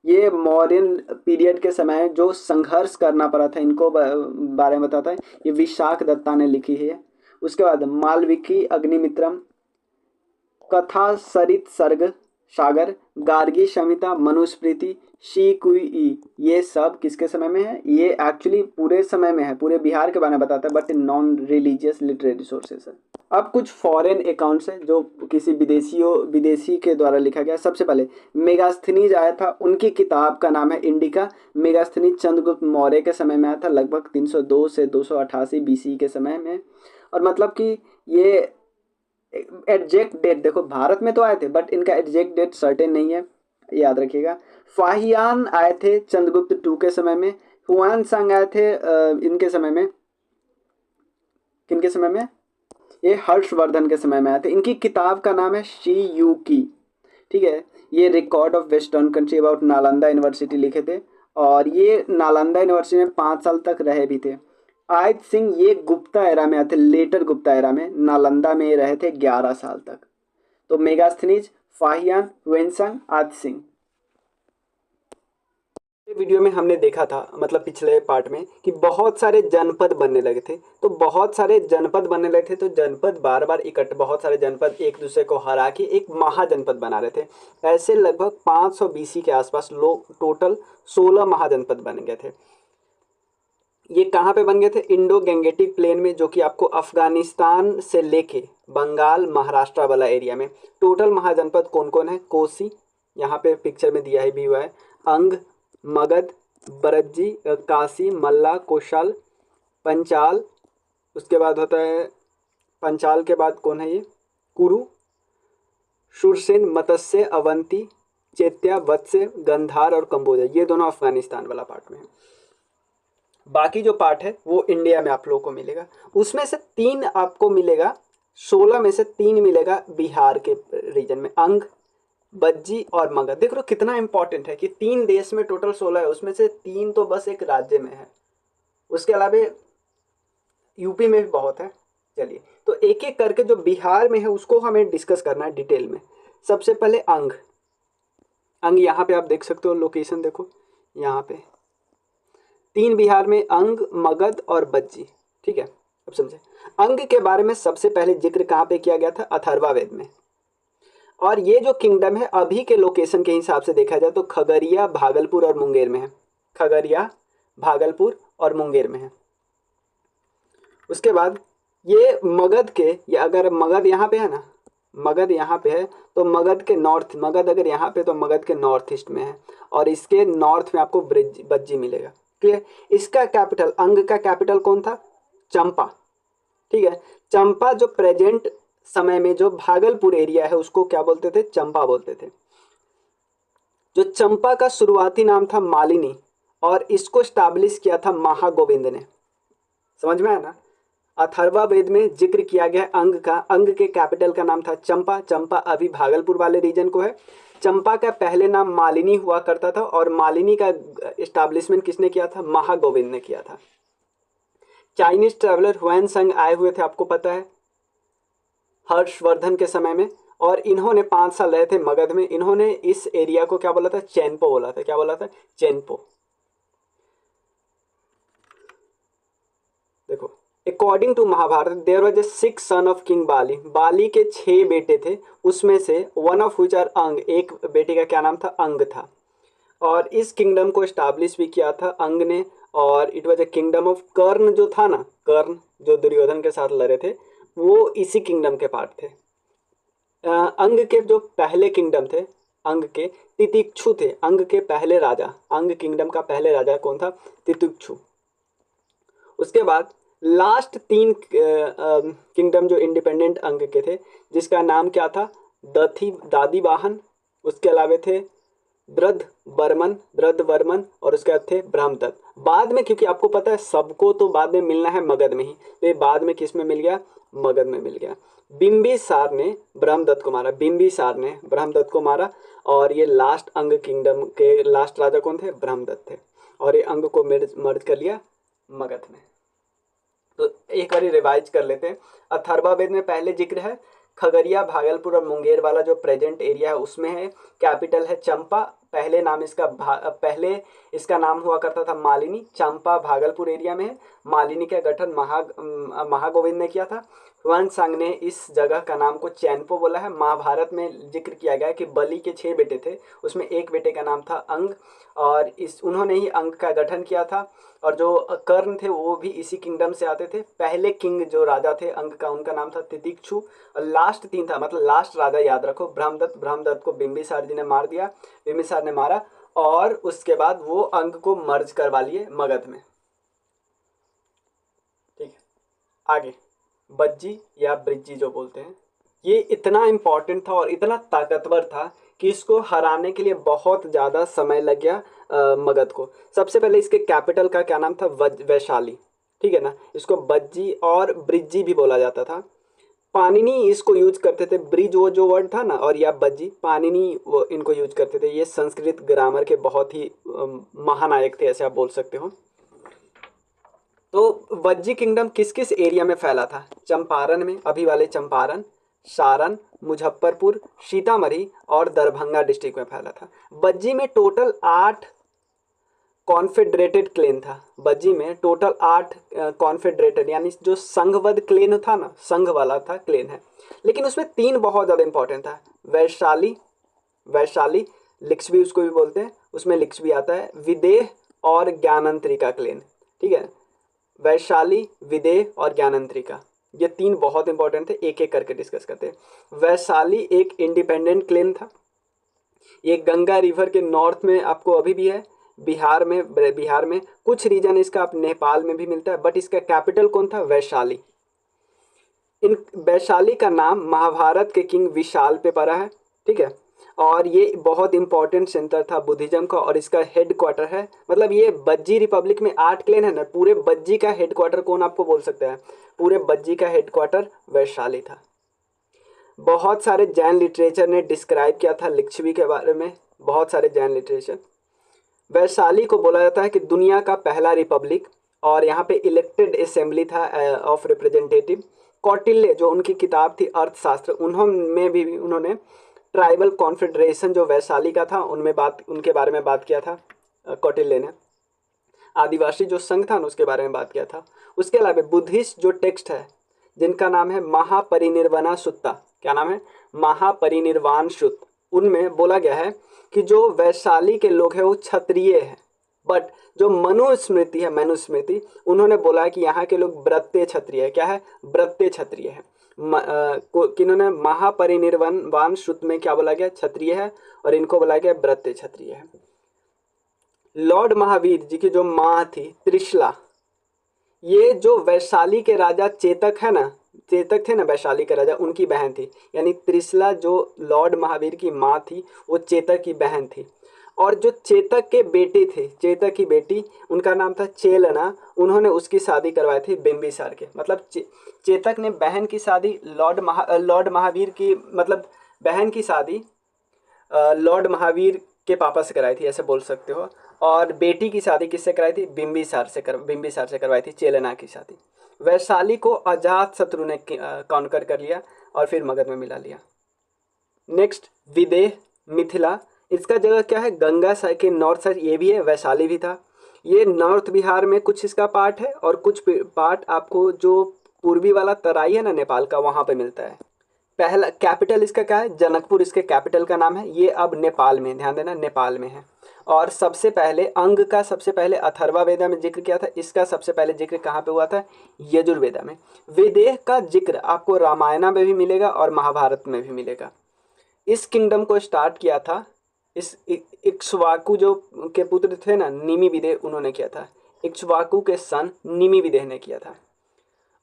ये मौर्य पीरियड के समय जो संघर्ष करना पड़ा था इनको बारे में बताता है, ये विशाख दत्ता ने लिखी है। उसके बाद मालविकी अग्निमित्रम, कथा सरित सर्ग सागर, गार्गी संहिता, मनुस्मृति, शी कुई, ये सब किसके समय में है? ये एक्चुअली पूरे समय में है, पूरे बिहार के बारे में बताता है, but non religious literary sources है। अब कुछ फॉरेन अकाउंट्स हैं जो किसी विदेशी के द्वारा लिखा गया। सबसे पहले मेगास्थनीज आया था, उनकी किताब का नाम है इंडिका। मेगास्थनीज चंद्रगुप्त मौर्य के समय में आया था, लगभग 302 से 288 बीसी के समय में। और मतलब कि ये एग्जैक्ट डेट देखो, भारत में तो आए थे बट इनका एग्जैक्ट डेट सर्टेन नहीं है, याद रखिएगा। फाहियान आए थे चंद्रगुप्त टू के समय में। हुआन सांग आए थे इनके समय में, किनके समय में? ये हर्षवर्धन के समय में आए थे। इनकी किताब का नाम है शी यू की, ठीक है। ये record of western country about Nalanda university लिखे थे, और ये नालंदा यूनिवर्सिटी में 5 साल तक रहे भी थे। आयत सिंह ये गुप्ता एरा में आए थे, लेटर गुप्ता एरा में, नालंदा में रहे थे 11 साल तक। तो मेगास्थनीज, फाहियान, वेंसंग, आयत सिंह। वीडियो में हमने देखा था, मतलब पिछले पार्ट में, कि बहुत सारे जनपद बनने लगे थे। तो बहुत सारे जनपद बनने लगे थे, तो जनपद बार बार इकट्ठे, बहुत सारे जनपद एक दूसरे को हरा के एक महाजनपद बना रहे थे। ऐसे लगभग 500 बीसी के आसपास लोग टोटल 16 महाजनपद बन गए थे। ये कहाँ पे बन गए थे? इंडो गैंगेटिक प्लेन में, जो कि आपको अफगानिस्तान से लेके बंगाल महाराष्ट्र वाला एरिया में। टोटल महाजनपद कौन कौन है? कोसी, यहाँ पे पिक्चर में दिया है भी हुआ है, अंग, मगध, बरज्जी, काशी, मल्ला, कोशल, पंचाल। उसके बाद होता है, पंचाल के बाद कौन है ये? कुरु, शूरसेन, मत्स्य, अवंती, चैत्या, वत्स्य, गंधार और कंबोजा। ये दोनों अफगानिस्तान वाला पार्ट में है। बाकी जो पार्ट है वो इंडिया में आप लोगों को मिलेगा। उसमें से 3 आपको मिलेगा, 16 में से 3 मिलेगा बिहार के रीजन में, अंग, बज्जी और मगध। देख लो कितना इंपॉर्टेंट है कि 3 देश में टोटल 16 है, उसमें से 3 तो बस एक राज्य में है। उसके अलावा यूपी में भी बहुत है। चलिए, तो एक एक करके जो बिहार में है उसको हमें डिस्कस करना है डिटेल में। सबसे पहले अंग। अंग यहाँ पे आप देख सकते हो, लोकेशन देखो यहाँ पे 3 बिहार में, अंग, मगध और बज्जी, ठीक है। अब समझे, अंग के बारे में सबसे पहले जिक्र कहाँ पे किया गया था? अथर्ववेद में। और ये जो किंगडम है अभी के लोकेशन के हिसाब से देखा जाए तो खगड़िया, भागलपुर और मुंगेर में है। खगड़िया, भागलपुर और मुंगेर में है। उसके बाद ये मगध के, ये अगर मगध यहाँ पे है ना, मगध यहाँ पे है, तो मगध के नॉर्थ, मगध अगर यहाँ पे तो मगध के नॉर्थ ईस्ट में है, और इसके नॉर्थ में आपको बज्जी मिलेगा। क्लियर? इसका कैपिटल, अंग का कैपिटल कौन था? चंपा, ठीक है। चंपा जो प्रेजेंट समय में जो भागलपुर एरिया है उसको क्या बोलते थे? चंपा बोलते थे। जो चंपा का शुरुआती नाम था मालिनी, और इसको स्टैब्लिश किया था महागोविंद ने। समझ में आया ना? अथर्ववेद में जिक्र किया गया अंग का, अंग के कैपिटल का नाम था चंपा। चंपा अभी भागलपुर वाले रीजन को है। चंपा का पहले नाम मालिनी हुआ करता था, और मालिनी का इस्टेब्लिशमेंट किसने किया था? महागोविंद ने किया था। चाइनीज ट्रैवलर हुएन आए हुए थे, आपको पता है, हर्षवर्धन के समय में, और इन्होंने 5 साल रहे थे मगध में। इन्होंने इस एरिया को क्या बोला था? चेनपो बोला था। क्या बोला था? चेनपो। देखो, according to Mahabharata there was a 6 son of king Bali. Bali के 6 बेटे थे, उसमें से वन ऑफ व्हिच आर अंग, एक बेटे का क्या नाम था? अंग था। और इस किंगडम को स्टैब्लिश भी किया था अंग ने, और it was a kingdom of Karna जो था ना, कर्ण जो दुर्योधन के साथ लड़े थे, वो इसी किंगडम के पार्ट थे। अंग के जो पहले किंगडम थे, अंग के तितिक्षु थे। अंग के पहले राजा, अंग किंगडम का पहले राजा कौन था? तितिक्षु। उसके बाद लास्ट 3 किंगडम जो इंडिपेंडेंट अंग के थे, जिसका नाम क्या था? दथी दादी वाहन, उसके अलावा थे द्रद वर्मन और उसके बाद थे ब्रह्मदत्त। बाद में, क्योंकि आपको पता है सबको तो बाद में मिलना है मगध में ही, तो ये बाद में किस में मिल गया? मगध में मिल गया। बिंबिसार ने ब्रह्मदत्त को मारा, बिंबिसार ने ब्रह्मदत्त को मारा, और ये लास्ट अंग किंगडम के लास्ट राजा कौन थे? ब्रह्मदत्त थे। और ये अंग को मर्ज कर लिया मगध में। तो एक बार रिवाइज कर लेते हैं। अथर्ववेद में पहले जिक्र है, खगड़िया, भागलपुर और मुंगेर वाला जो प्रेजेंट एरिया है उसमें है। कैपिटल है चंपा। पहले पहले इसका नाम हुआ करता था मालिनी। चंपा भागलपुर एरिया में है। मालिनी का गठन महागोविंद ने किया था। हुआनसांग ने इस जगह का नाम को चैनपो बोला है। महाभारत में जिक्र किया गया है कि बलि के 6 बेटे थे, उसमें एक बेटे का नाम था अंग, और उन्होंने ही अंग का गठन किया था। और जो कर्ण थे वो भी इसी किंगडम से आते थे। पहले किंग जो राजा थे अंग का, उनका नाम था तितिक्षु। और लास्ट 3 था, मतलब लास्ट राजा याद रखो ब्रह्मदत्त। ब्रह्मदत्त को बिंबिसार जी ने मार दिया, बिंबिसार ने मारा, और उसके बाद वो अंग को मर्ज करवा लिए मगध में। ठीक है, आगे बज्जी या ब्रिज्जी जो बोलते हैं, ये इतना इम्पोर्टेंट था और इतना ताकतवर था कि इसको हराने के लिए बहुत ज़्यादा समय लग गया मगध को। सबसे पहले इसके कैपिटल का क्या नाम था? वैशाली। ठीक है ना, इसको बज्जी और ब्रिज्जी भी बोला जाता था। पानिनी इसको यूज करते थे, ब्रिज वो जो वर्ड था ना, और या बज्जी, पानिनी वो इनको यूज करते थे। ये संस्कृत ग्रामर के बहुत ही महानायक थे, ऐसे आप बोल सकते हो। तो वज्जी किंगडम किस किस एरिया में फैला था? चंपारण में, अभी वाले चंपारण, सारण, मुजफ्फरपुर, सीतामढ़ी और दरभंगा डिस्ट्रिक्ट में फैला था। बज्जी में टोटल 8 कॉन्फेडरेटेड क्लेन था। बज्जी में टोटल 8 कॉन्फेडरेटेड, यानी जो संघबद्ध क्लेन था ना, संघ वाला था क्लेन है। लेकिन उसमें 3 बहुत ज़्यादा इंपॉर्टेंट था। वैशाली लिक्ष्वी उसको भी बोलते हैं, उसमें लिक्ष्वी आता है। विदेह और ज्ञानंत्रिका क्लेन। ठीक है, वैशाली, विदेह और ज्ञानंत्रिका, ये 3 बहुत इंपॉर्टेंट थे। एक एक करके डिस्कस करते हैं। वैशाली एक इंडिपेंडेंट क्लेन था। ये गंगा रिवर के नॉर्थ में आपको अभी भी है, बिहार में कुछ रीजन इसका आप नेपाल में भी मिलता है, बट इसका कैपिटल कौन था? वैशाली। इन वैशाली का नाम महाभारत के किंग विशाल पे पड़ा है। ठीक है, और ये बहुत इंपॉर्टेंट सेंटर था बुद्धिज्म का, और इसका हेड क्वार्टर है, मतलब ये बज्जी रिपब्लिक में 8 क्लेन है ना, पूरे बज्जी का हेड क्वार्टर कौन आपको बोल सकता है? पूरे बज्जी का हेड क्वार्टर वैशाली था। बहुत सारे जैन लिटरेचर ने डिस्क्राइब किया था लिच्छवी के बारे में, बहुत सारे जैन लिटरेचर। वैशाली को बोला जाता है कि दुनिया का पहला रिपब्लिक, और यहाँ पे इलेक्टेड असेंबली था ऑफ रिप्रेजेंटेटिव। कौटिल्य जो उनकी किताब थी अर्थशास्त्र, उन्होंने ट्राइबल कॉन्फेडरेशन जो वैशाली का था उनके बारे में बात किया था कौटिल्य ने। आदिवासी जो संघ था ना उसके बारे में बात किया था। उसके अलावा बुद्धिस्ट जो टेक्स्ट है जिनका नाम है महापरिनिर्वाण सुत्ता, क्या नाम है? महापरिनिर्वाण सुत्त, उनमें बोला गया है कि जो वैशाली के लोग हैं वो क्षत्रिय है, बट जो मनुस्मृति उन्होंने बोला है कि यहाँ के लोग व्रत्य क्षत्रिय है। क्या है? व्रत्य क्षत्रिय है। किन्होंने महापरिनिर्वाण सुत्त में क्या बोला गया? क्षत्रिय है, और इनको बोला गया व्रत्य क्षत्रिय है। लॉर्ड महावीर जी की जो माँ थी त्रिशला, ये जो वैशाली के राजा चेतक थे ना वैशाली के राजा, उनकी बहन थी। यानी त्रिशला जो लॉर्ड महावीर की माँ थी वो चेतक की बहन थी। और जो चेतक के बेटे थे, चेतक की बेटी, उनका नाम था चेलना, उन्होंने उसकी शादी करवाई थी बिंबिसार के। मतलब चेतक ने बहन की शादी लॉर्ड महावीर की, मतलब बहन की शादी लॉर्ड महावीर के पापा से कराई थी, ऐसे बोल सकते हो। और बेटी की शादी किससे कराई थी? बिंबिसार से करवाई थी, चेलेना की शादी। वैशाली को अजातशत्रु ने कॉन्कर कर लिया और फिर मगध में मिला लिया। नेक्स्ट विदेह मिथिला, इसका जगह क्या है? गंगा साइड के नॉर्थ साइड, ये भी है, वैशाली भी था। ये नॉर्थ बिहार में कुछ इसका पार्ट है और कुछ पार्ट आपको जो पूर्वी वाला तराई है ना नेपाल का, वहाँ पे मिलता है। पहला कैपिटल इसका क्या है? जनकपुर इसके कैपिटल का नाम है। ये अब नेपाल में, ध्यान देना, नेपाल में है। और सबसे पहले अंग का सबसे पहले अथर्ववेदा में जिक्र किया था। इसका सबसे पहले जिक्र कहाँ पे हुआ था? यजुर्वेदा में। विदेह का जिक्र आपको रामायण में भी मिलेगा और महाभारत में भी मिलेगा। इस किंगडम को स्टार्ट किया था इस इक्ष्वाकु जो के पुत्र थे ना, निमि विदेह, उन्होंने किया था। इक्ष्वाकु के सन निमि विदेह ने किया था।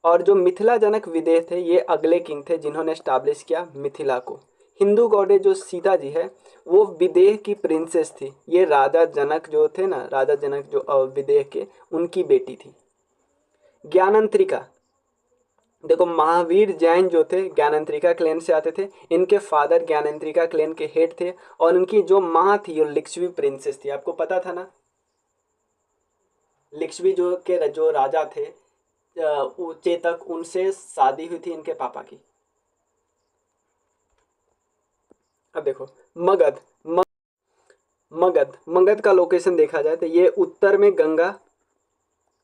और जो मिथिला जनक विदेह थे, ये अगले किंग थे जिन्होंने स्टैब्लिश किया मिथिला को। हिंदू गॉडेस जो सीता जी है, वो विदेह की प्रिंसेस थी। ये राजा जनक जो थे ना, राजा जनक जो विदेह के, उनकी बेटी थी। ज्ञानंत्रिका, देखो महावीर जैन जो थे ज्ञानंत्रिका क्लैन से आते थे। इनके फादर ज्ञानंत्रिका क्लैन के हेड थे और उनकी जो माँ थी वो लिक्ष्वी प्रिंसेस थी। आपको पता था ना, लिक्ष्वी जो राजा थे चेतक, उनसे शादी हुई थी इनके पापा की। अब देखो मगध, मगध का लोकेशन देखा जाए तो ये उत्तर में गंगा,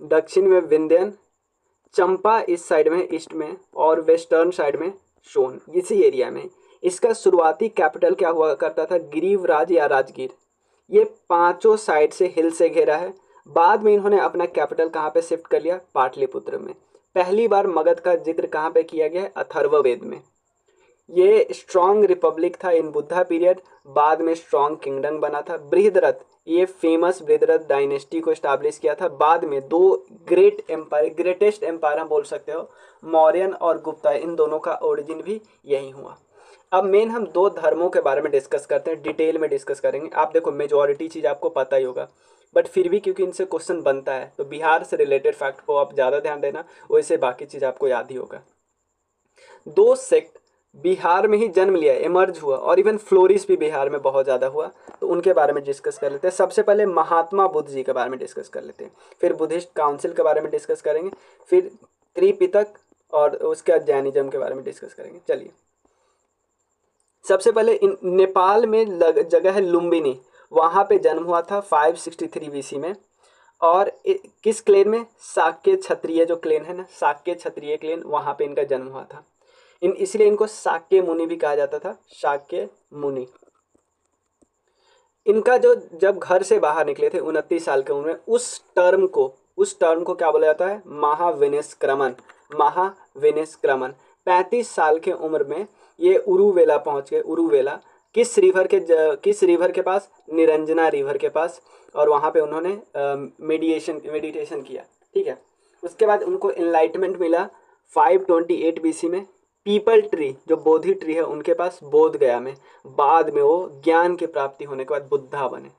दक्षिण में विंध्यन, चंपा इस साइड में ईस्ट में, और वेस्टर्न साइड में सोन, इसी एरिया में। इसका शुरुआती कैपिटल क्या हुआ करता था? गिरिवराज या राजगीर। ये पांचों साइड से हिल से घेरा है। बाद में इन्होंने अपना कैपिटल कहाँ पे शिफ्ट कर लिया? पाटलिपुत्र में। पहली बार मगध का जिक्र कहाँ पे किया गया है? अथर्ववेद में। ये स्ट्रॉन्ग रिपब्लिक था इन बुद्धा पीरियड, बाद में स्ट्रॉन्ग किंगडम बना था। बृहद्रथ, ये फेमस बृहद्रथ डायनेस्टी को स्टैब्लिश किया था। बाद में दो ग्रेट एम्पायर, ग्रेटेस्ट एम्पायर हम बोल सकते हो, मौर्यन और गुप्ता, इन दोनों का ओरिजिन भी यही हुआ। अब मेन हम दो धर्मों के बारे में डिस्कस करते हैं, डिटेल में डिस्कस करेंगे। आप देखो मेजॉरिटी चीज़ आपको पता ही होगा, बट फिर भी क्योंकि इनसे क्वेश्चन बनता है तो बिहार से रिलेटेड फैक्ट को आप ज़्यादा ध्यान देना, वैसे बाकी चीज़ आपको याद ही होगा। दो सेक्ट बिहार में ही जन्म लिया, इमर्ज हुआ, और इवन फ्लोरिश भी बिहार में बहुत ज़्यादा हुआ, तो उनके बारे में डिस्कस कर लेते हैं। सबसे पहले महात्मा बुद्ध जी के बारे में डिस्कस कर लेते हैं, फिर बुद्धिस्ट काउंसिल के बारे में डिस्कस करेंगे, फिर त्रिपिटक और उसके बाद जैनिज्म के बारे में डिस्कस करेंगे। चलिए, सबसे पहले नेपाल में जगह है लुम्बिनी, वहाँ पे जन्म हुआ था 563 बीसी में। और किस क्लेन में? शाक्य क्षत्रिय जो क्लेन है ना, शाक्य क्षत्रिय क्लेन, वहाँ पे इनका जन्म हुआ था। इसलिए इनको शाक्य मुनि भी कहा जाता था, शाक्य मुनि। इनका जो जब घर से बाहर निकले थे 29 साल के उम्र में, उस टर्म को क्या बोला जाता है? महाविनिष्क्रमण। महाविनिष्क्रमण। 35 साल के उम्र में ये उरुवेला पहुंच गए। उरुवेला किस रिवर के पास? निरंजना रिवर के पास। और वहाँ पे उन्होंने मेडिटेशन किया, ठीक है। उसके बाद उनको एनलाइटमेंट मिला 528 बीसी में। पीपल ट्री जो बोधि ट्री है उनके पास, बोध गया में। बाद में वो ज्ञान की प्राप्ति होने के बाद बुद्धा बने।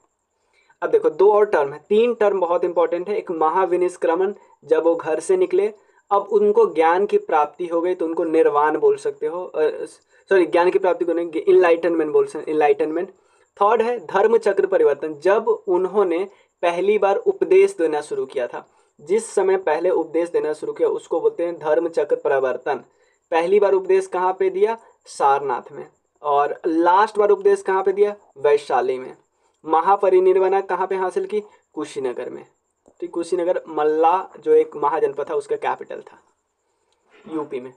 अब देखो दो और टर्म है, तीन टर्म बहुत इंपॉर्टेंट है। एक महाविनिष्क्रमण, जब वो घर से निकले, अब उनको ज्ञान की प्राप्ति हो गई तो उनको निर्वाण बोल सकते हो, सॉरी ज्ञान की प्राप्ति को नहीं, इनलाइटनमेंट बोल सकते, इनलाइटनमेंट। थर्ड है धर्म चक्र परिवर्तन, जब उन्होंने पहली बार उपदेश देना शुरू किया था। जिस समय पहले उपदेश देना शुरू किया उसको बोलते हैं धर्म चक्र परिवर्तन। पहली बार उपदेश कहाँ पे दिया? सारनाथ में। और लास्ट बार उपदेश कहाँ पे दिया? वैशाली में। महापरिनिर्वाण कहाँ पे हासिल की? कुशीनगर में। तो कुशीनगर मल्ला जो एक महाजनपद था उसका कैपिटल था, यूपी में।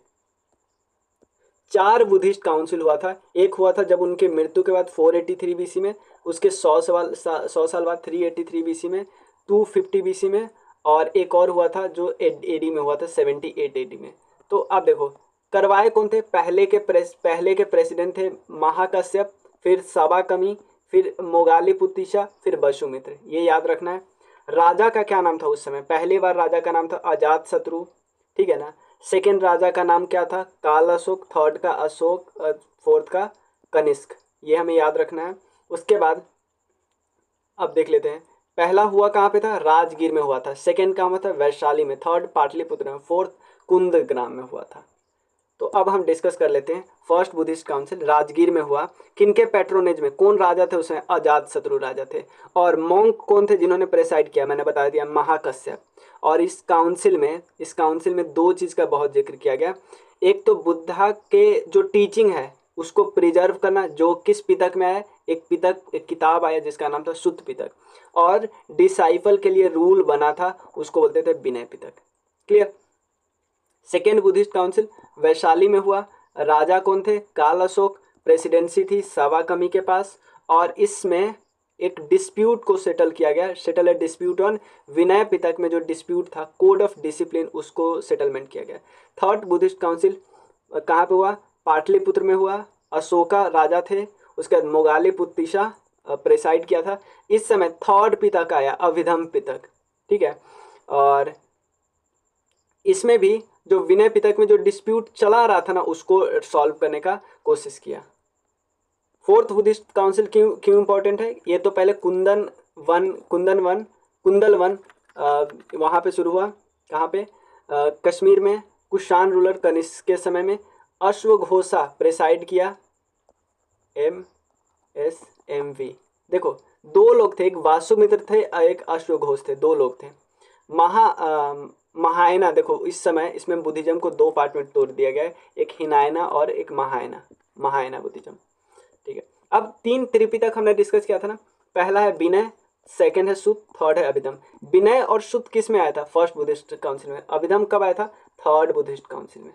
4 बुद्धिस्ट काउंसिल हुआ था। एक हुआ था जब उनके मृत्यु के बाद 483 बीसी में, उसके 100 साल बाद 383 बीसी में, 250 बीसी में, और एक और हुआ था जो एडी में हुआ था 78 एडी में। तो आप देखो करवाए कौन थे? पहले के प्रेसिडेंट थे महाकश्यप, फिर सबाकमी, फिर मोगाली पुतिशा, फिर वसुमित्र। ये याद रखना है। राजा का क्या नाम था उस समय? पहली बार राजा का नाम था अजात शत्रु, ठीक है ना। सेकेंड राजा का नाम क्या था? काल अशोक। थर्ड का अशोक, फोर्थ का कनिष्क। ये हमें याद रखना है। उसके बाद अब देख लेते हैं, पहला हुआ कहाँ पे था? राजगीर में हुआ था। सेकेंड कहाँ हुआ था? वैशाली में। थर्ड पाटलिपुत्र में। फोर्थ कुंदग्राम में हुआ था। तो अब हम डिस्कस कर लेते हैं फर्स्ट बुद्धिस्ट काउंसिल राजगीर में हुआ, किनके पैट्रोनेज में, कौन राजा थे उसमें, अजात शत्रु राजा थे। और मॉन्क कौन थे जिन्होंने प्रेसाइड किया, मैंने बता दिया महाकश्यप। और इस काउंसिल में दो चीज़ का बहुत जिक्र किया गया। एक तो बुद्धा के जो टीचिंग है उसको प्रिजर्व करना, जो किस पिटक में आया, एक किताब आया जिसका नाम था सुत्त पिटक, और डिसाइपल के लिए रूल बना था उसको बोलते थे Vinaya Pitaka. Clear. Second Buddhist council Vaishali में हुआ, राजा कौन थे, काल अशोक, प्रेसिडेंसी थी सवाकमी के पास, और इसमें एक डिस्प्यूट को सेटल किया गया, settle A dispute on Vinaya Pitaka में जो डिस्प्यूट था कोड ऑफ डिसिप्लिन उसको सेटलमेंट किया गया। थर्ड बुद्धिस्ट काउंसिल कहाँ पे हुआ, पाटलिपुत्र में हुआ, अशोका राजा थे, उसके बाद मोगालीपुत्तिशा प्रेसाइड किया था। इस समय थर्ड पिटक आया अभिधम पिटक, ठीक है। और इसमें भी जो विनय पिटक में जो डिस्प्यूट चला रहा था ना उसको सॉल्व करने का कोशिश किया। फोर्थ बुद्धिस्ट काउंसिल क्यों इंपॉर्टेंट है, ये तो पहले कुंदल वन वहाँ पे शुरू हुआ, कहाँ पे, कश्मीर में, कुषाण रूलर कनिष्क के समय में। अश्वघोषा प्रेसाइड किया, MSMV। देखो दो लोग थे, एक वासुमित्र थे, एक अश्वघोष थे, दो लोग थे। महायाना, देखो इस समय इसमें बुद्धिज्म को दो पार्ट में तोड़ दिया गया है, एक हिनायना और एक महायाना बुद्धिज्म, ठीक है। अब तीन त्रिपिटक हमने डिस्कस किया था ना, पहला है विनय, सेकंड है सुत्त, थर्ड है अभिधम। विनय और सुत्त किस में आया था, फर्स्ट बुद्धिस्ट काउंसिल में। अभिधम कब आया था, थर्ड बुद्धिस्ट काउंसिल में।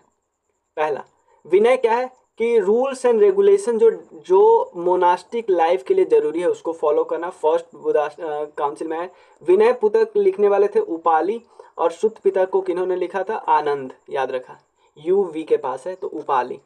पहला विनय क्या है कि रूल्स एंड रेगुलेशन जो मोनास्टिक लाइफ के लिए जरूरी है उसको फॉलो करना, फर्स्ट बुद्धिस्ट काउंसिल में है। विनय पिटक लिखने वाले थे उपाली, और सुत्त पिटक को किन्होंने लिखा था, आनंद, याद रखा, UV के पास है तो उपाली।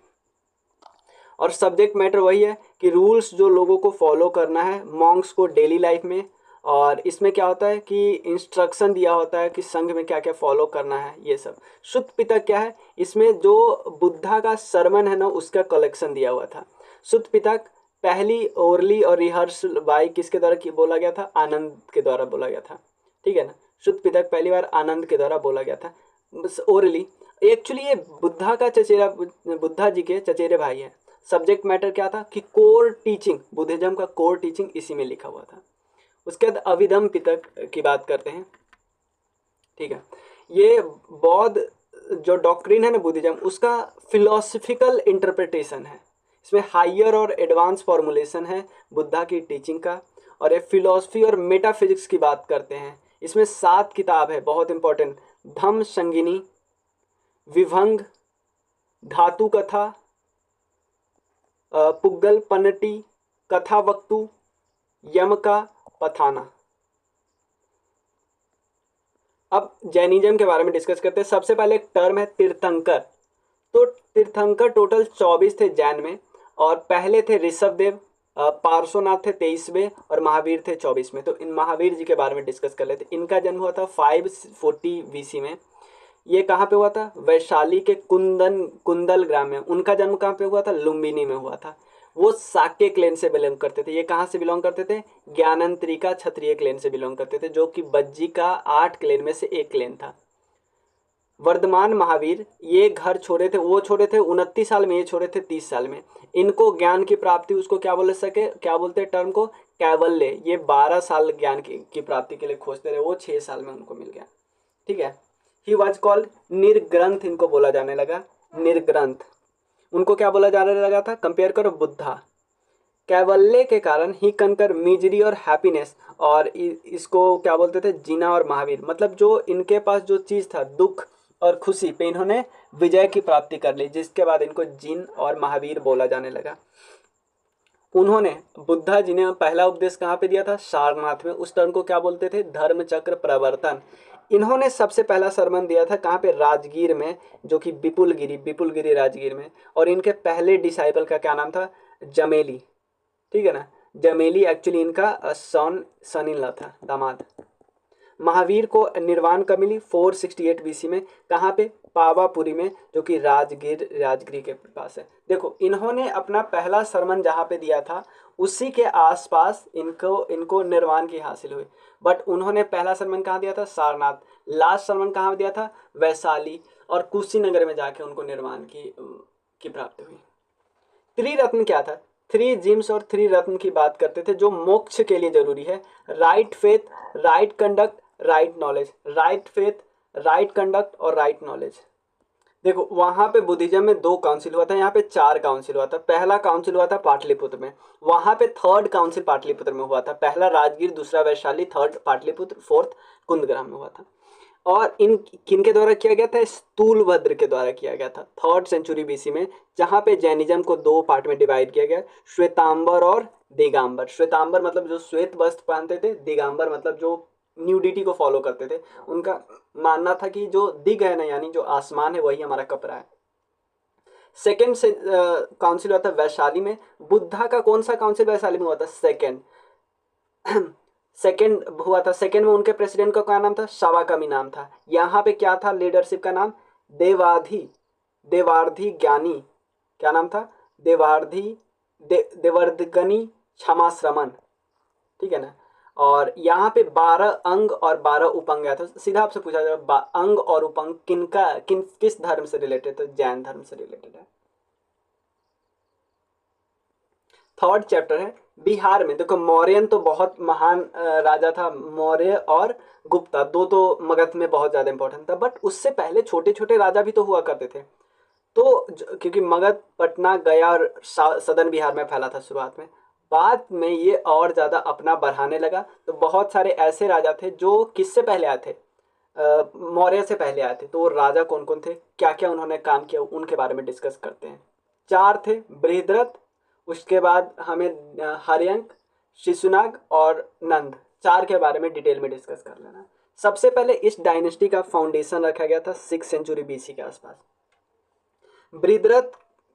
और सब्जेक्ट मैटर वही है कि रूल्स जो लोगों को फॉलो करना है मॉन्क्स को डेली लाइफ में, और इसमें क्या होता है कि इंस्ट्रक्शन दिया होता है कि संघ में क्या क्या फॉलो करना है, ये सब। सुत्त पिटक क्या है, इसमें जो बुद्धा का सरमन है ना उसका कलेक्शन दिया हुआ था। सुत्त पिटक पहली ओरली और रिहर्सल बाई किसके द्वारा बोला गया था, आनंद के द्वारा बोला गया था, ठीक है ना। सुत्त पिटक पहली बार आनंद के द्वारा बोला गया था ओरली। एक्चुअली ये बुद्धा जी के चचेरे भाई है। सब्जेक्ट मैटर क्या था कि कोर टीचिंग, बुद्धिज्म का कोर टीचिंग इसी में लिखा हुआ था। उसके बाद अभिधम पिटक की बात करते हैं, ठीक है। ये बौद्ध जो डॉक्ट्रिन है ना बुद्धिज्म उसका फिलोसफिकल इंटरप्रिटेशन है, इसमें हायर और एडवांस फॉर्मुलेशन है बुद्धा की टीचिंग का, और ये फिलोसफी और मेटाफिजिक्स की बात करते हैं। इसमें 7 किताब है बहुत इंपॉर्टेंट, धम्म संगिनी, विभंग, धातु कथा, पुग्गल पन्नटी, कथा वक्तु, यम का पथाना। अब जैनिज्म के बारे में डिस्कस करते हैं। सबसे पहले एक टर्म है तीर्थंकर। तो तीर्थंकर टोटल 24 थे जैन में, और पहले थे ऋषभदेव, पार्श्वनाथ थे 23वें, और महावीर थे 24वें। तो इन महावीर जी के बारे में डिस्कस कर लेते। इनका जन्म हुआ था 540 BC में। ये कहाँ पे हुआ था, वैशाली के कुंदल ग्राम में। उनका जन्म कहाँ पे हुआ था, लुम्बिनी में हुआ था। वो साक्य क्लेन से बिलोंग करते थे। ये कहाँ से बिलोंग करते थे, ज्ञानंत्रिका क्षत्रिय क्लेन से बिलोंग करते थे, जो कि बज्जी का 8 क्लेन में से एक क्लेन था। वर्धमान महावीर ये घर छोड़े थे, वो छोड़े थे 29 साल में, ये छोड़े थे 30 साल में। इनको ज्ञान की प्राप्ति, उसको क्या बोलते हैं टर्म को, कैवल्य। ये 12 साल ज्ञान की प्राप्ति के लिए खोजते रहे, वो 6 साल में उनको मिल गया, ठीक है। ही वॉज कॉल्ड निर्ग्रंथ, इनको बोला जाने लगा निर्ग्रंथ। उनको क्या बोला जाने लगा था, कंपेयर करो बुद्धा। कैवल्य के कारण ही कनकर मिजरी और हैप्पीनेस, और इसको क्या बोलते थे, जीना और महावीर। मतलब जो इनके पास जो चीज़ था दुख और खुशी पे इन्होंने विजय की प्राप्ति कर ली, जिसके बाद इनको जिन और महावीर बोला जाने लगा। उन्होंने, बुद्धा जी ने पहला उपदेश कहाँ पे दिया था, सारनाथ में। उस टर्म को क्या बोलते थे, धर्म चक्र प्रवर्तन। इन्होंने सबसे पहला सरमन दिया था कहाँ पे, राजगीर में, जो कि विपुलगिरी राजगीर में। और इनके पहले डिसाइपल का क्या नाम था, जमेली, ठीक है ना। जमेली एक्चुअली इनका सन इन लॉ था, दामाद। महावीर को निर्वाण कब मिली, 468 BC में। कहाँ पे, पावापुरी में, जो कि राजगिरी के पास है। देखो इन्होंने अपना पहला सरमन जहाँ पे दिया था उसी के आसपास इनको निर्वाण की हासिल हुई। बट उन्होंने पहला सरमन कहाँ दिया था, सारनाथ। लास्ट सरमन कहाँ दिया था, वैशाली और कुशीनगर में जाके उनको निर्वाण की की प्राप्ति हुई। त्रिरत्न क्या था? थ्री जिम्स और थ्री रत्न की बात करते थे जो मोक्ष के लिए जरूरी है। Right faith, right conduct, right knowledge. Right faith, right conduct और राइट नॉलेज। देखो वहां पे बुद्धिज्म में 2 काउंसिल हुआ था, यहाँ पे 4 काउंसिल हुआ था। पहला काउंसिल हुआ था पाटलिपुत्र में, वहां पे 3rd काउंसिल पाटलिपुत्र में हुआ था। पहला राजगीर, दूसरा वैशाली, 3rd पाटलिपुत्र, 4th कुंदग्राम में हुआ था। और इन किन के द्वारा किया गया था? स्थूलभद्र के द्वारा किया गया था 3rd सेंचुरी बीसी में, जहां पे जैनिज्म को 2 पार्ट में डिवाइड किया गया, श्वेतांबर और दिगंबर। श्वेतांबर मतलब जो श्वेत वस्त्र पहनते थे, दिगंबर मतलब जो न्यूडिटी को फॉलो करते थे। उनका मानना था कि जो दिग है ना, यानी जो आसमान है, वही हमारा कपड़ा है। सेकेंड से काउंसिल हुआ था वैशाली में। बुद्धा का कौन सा काउंसिल वैशाली में हुआ था? सेकेंड हुआ था। सेकेंड में उनके प्रेसिडेंट का क्या नाम था? शावाकमी नाम था। यहाँ पे क्या था लीडरशिप का नाम? देवार्धी ज्ञानी। क्या नाम था? देवर्धगनी क्षमाश्रमण। ठीक है ना। और यहाँ पे 12 अंग और 12 उपंग आया था। सीधा आपसे पूछा जाए अंग और उपंग किस धर्म से रिलेटेड? तो जैन धर्म से रिलेटेड है। 3rd चैप्टर है बिहार में। देखो मौर्यन तो बहुत महान राजा था, मौर्य और गुप्ता, 2 तो मगध में बहुत ज्यादा इंपॉर्टेंट था। बट उससे पहले छोटे छोटे राजा भी तो हुआ करते थे। तो क्योंकि मगध, पटना, गया और सदन बिहार में फैला था शुरुआत में, बाद में ये और ज़्यादा अपना बढ़ाने लगा। तो बहुत सारे ऐसे राजा थे जो किससे पहले आए थे? मौर्य से पहले आए थे। तो वो राजा कौन कौन थे, क्या क्या उन्होंने काम किया, उनके बारे में डिस्कस करते हैं। 4 थे, बृहद्रथ, उसके बाद हमें हर्यंक, शिशुनाग और नंद। 4 के बारे में डिटेल में डिस्कस कर लेना। सबसे पहले इस डायनेस्टी का फाउंडेशन रखा गया था 6th सेंचुरी बीसी के आसपास। बृहद्रथ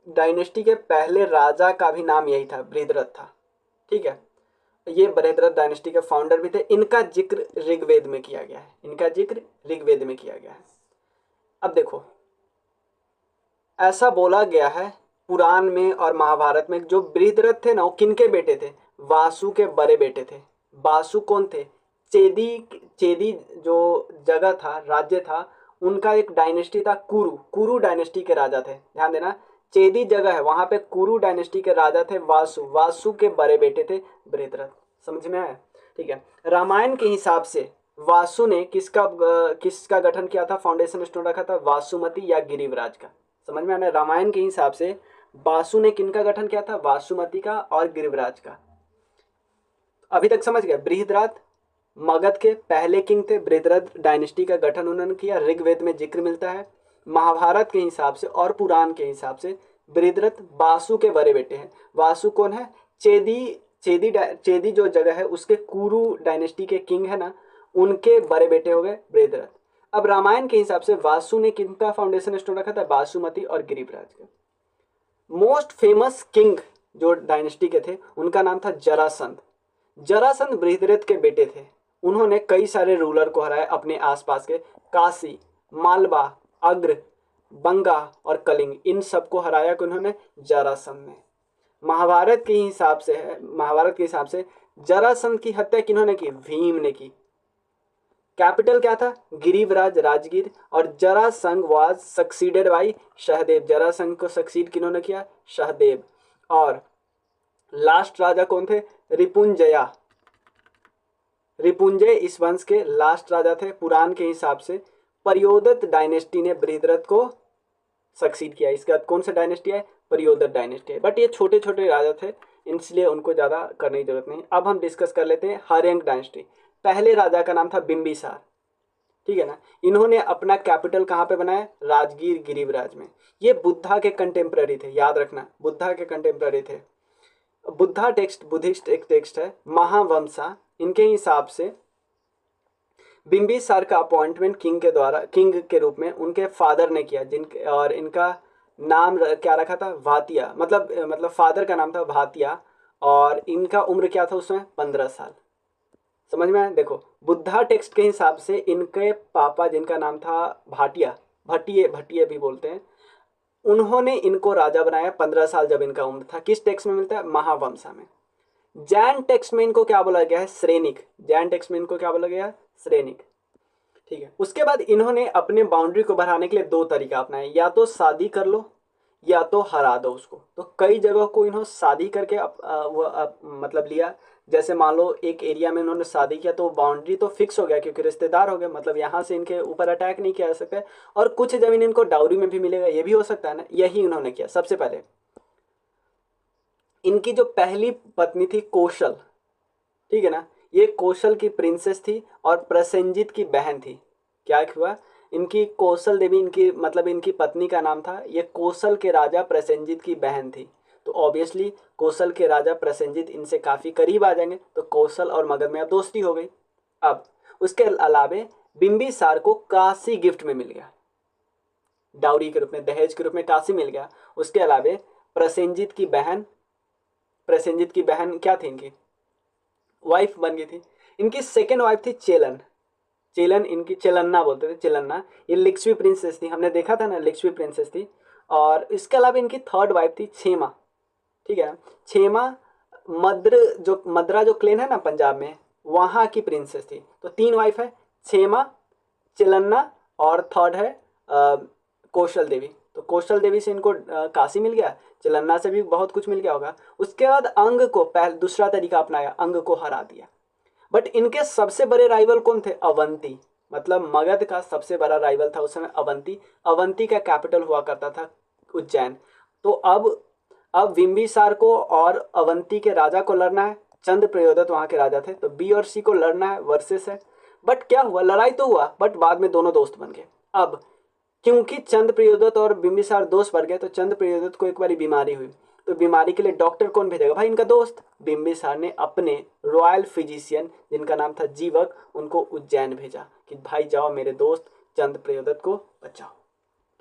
डायनेस्टी के पहले राजा का भी नाम यही था, बृहद्रथ था। ठीक है, ये बृहद्रथ डायनेस्टी के फाउंडर भी थे। इनका जिक्र ऋग्वेद में किया गया है। इनका जिक्र ऋग्वेद में किया गया है। अब देखो ऐसा बोला गया है पुराण में और महाभारत में, जो बृहद्रथ थे ना, वो किनके बेटे थे? वासु के बड़े बेटे थे। वासु कौन थे? चेदी जो जगह था, राज्य था, उनका एक डायनेस्टी था कुरु। कुरु डायनेस्टी के राजा थे। ध्यान देना, चेदी जगह है, वहां पे कुरु डायनेस्टी के राजा थे वासु। वासु के बड़े बेटे थे बृहद्रथ। समझ में आया? ठीक है। रामायण के हिसाब से वासु ने किसका गठन किया था? फाउंडेशन स्टोन रखा था वासुमती या गिरिवराज का। समझ में आया? रामायण के हिसाब से वासु ने किनका गठन किया था? वासुमती का और गिरिवराज का। अभी तक समझ गए? बृहद्रथ मगध के पहले किंग थे। बृहद्रथ डायनेस्टी का गठन उन्होंने किया, ऋग्वेद में जिक्र मिलता है। महाभारत के हिसाब से और पुराण के हिसाब से बृहद्रथ वासु के बड़े बेटे हैं। वासु कौन है? चेदी जो जगह है उसके कुरु डायनेस्टी के किंग है ना, उनके बड़े बेटे हो गए बृहद्रथ। अब रामायण के हिसाब से वासु ने किनका फाउंडेशन स्टोन रखा था? वासुमती और गिरिवराज का। मोस्ट फेमस किंग जो डायनेस्टी के थे, उनका नाम था जरासंध। जरासंध बृहद्रथ के बेटे थे। उन्होंने कई सारे रूलर को हराया अपने आसपास के, काशी, मालवा, अग्र, बंगा और कलिंग, इन सबको हराया कि उन्होंने जरासंध ने। महाभारत के हिसाब से जरासंध की हत्या किन्होंने की? भीम ने की। कैपिटल क्या था? गिरिवराज, राजगीर। और Jarasandh was succeeded by Sahadev. Jarasandh को सक्सीड किन्होंने किया? सहदेव। और लास्ट राजा कौन थे? रिपुंजय इस वंश के लास्ट राजा थे। पुराण के हिसाब से प्रयोदत डायनेस्टी ने बृहद्रथ को सक्सीड किया। इसके बाद कौन सा डायनेस्टी है? प्रयोदत डायनेस्टी है। बट ये छोटे छोटे राजा थे, इसलिए उनको ज़्यादा करने की जरूरत नहीं। अब हम डिस्कस कर लेते हैं हर्यंक डायनेस्टी। पहले राजा का नाम था बिंबिसार। ठीक है ना। इन्होंने अपना कैपिटल कहाँ पे बनाया? राजगीर, गिरिवराज में। ये बुद्धा के कंटेम्प्ररी थे, याद रखना, बुद्धा के कंटेम्प्ररी थे। बुद्धिस्ट एक टेक्स्ट है महावंशा। इनके हिसाब से बिंबिसार का अपॉइंटमेंट किंग के रूप में उनके फादर ने किया, और इनका नाम क्या रखा था? भातिया। मतलब फादर का नाम था भातिया, और इनका उम्र क्या था उसमें? 15 साल। समझ में आया? देखो बुद्धा टेक्स्ट के हिसाब से इनके पापा, जिनका नाम था भट्टिये भी बोलते हैं, उन्होंने इनको राजा बनाया 15 साल जब इनका उम्र था। किस टेक्स्ट में मिलता है? महावंशा में। जैन टेक्स्ट में इनको क्या बोला गया है? श्रेनिक। जैन टेक्स्ट में इनको क्या बोला गया है? श्रेनिक। ठीक है। उसके बाद इन्होंने अपने बाउंड्री को बढ़ाने के लिए 2 तरीका अपनाया, या तो शादी कर लो या तो हरा दो उसको। तो कई जगह को इन्होंने शादी करके मतलब लिया। जैसे मान लो एक एरिया में इन्होंने शादी किया तो बाउंड्री तो फिक्स हो गया क्योंकि रिश्तेदार हो गए, मतलब यहाँ से इनके ऊपर अटैक नहीं किया जा सकता है। और कुछ जमीन इनको डाउरी में भी मिलेगा, ये भी हो सकता है ना। यही इन्होंने किया। सबसे पहले इनकी जो पहली पत्नी थी कौशल, ठीक है ना, ये कौशल की प्रिंसेस थी और प्रसेनजीत की बहन थी। क्या हुआ, इनकी कौशल देवी, इनकी मतलब इनकी पत्नी का नाम था, ये कौशल के राजा प्रसेनजीत की बहन थी। तो ऑब्वियसली कौशल के राजा प्रसेनजीत इनसे काफी करीब आ जाएंगे, तो कौशल और मगध में अब दोस्ती हो गई। अब उसके अलावे बिंबिसार को काशी गिफ्ट में मिल गया, डाउरी के रूप में, दहेज के रूप में काशी मिल गया। उसके अलावे प्रसेनजीत की बहन, प्रसेनजीत की बहन क्या थी, इनकी वाइफ बन गई थी। इनकी सेकेंड वाइफ थी चेलन, चेलन इनकी चेलन्ना बोलते थे, चेलन्ना। ये लिक्ष्मी प्रिंसेस थी, हमने देखा था ना, लिक्ष्मी प्रिंसेस थी। और इसके अलावा इनकी थर्ड वाइफ थी छेमा, ठीक है। छेमा मद्रा जो क्लेन है ना पंजाब में, वहाँ की प्रिंसेस थी। तो तीन वाइफ है, छेमा, चिलन्ना और थर्ड है कौशल देवी। तो कौशल देवी से इनको काशी मिल गया, चिलन्ना से भी बहुत कुछ मिल गया होगा। उसके बाद अंग को पहले दूसरा तरीका अपनाया, अंग को हरा दिया। बट इनके सबसे बड़े राइवल कौन थे, अवंती। मतलब मगध का सबसे बड़ा राइवल था उस समय अवंती। अवंती का कैपिटल हुआ करता था उज्जैन। तो अब बिंबिसार को और अवंती के राजा को लड़ना है। चंद्र प्रयोदत वहां के राजा थे, तो बी और सी को लड़ना है, वर्सेस है। बट क्या हुआ, लड़ाई तो हुआ, बट बाद में दोनों दोस्त बन गए। अब क्योंकि चंद्र प्रयोदत और बिंबिसार दोस्त बन गए, तो चंद्र प्रयोदत को एक बारी बीमारी हुई, तो बीमारी के लिए डॉक्टर कौन भेजेगा, भाई इनका दोस्त। बिंबिसार ने अपने रॉयल फिजिशियन जिनका नाम था जीवक, उनको उज्जैन भेजा कि भाई जाओ मेरे दोस्त चंद्र प्रयोदत को बचाओ,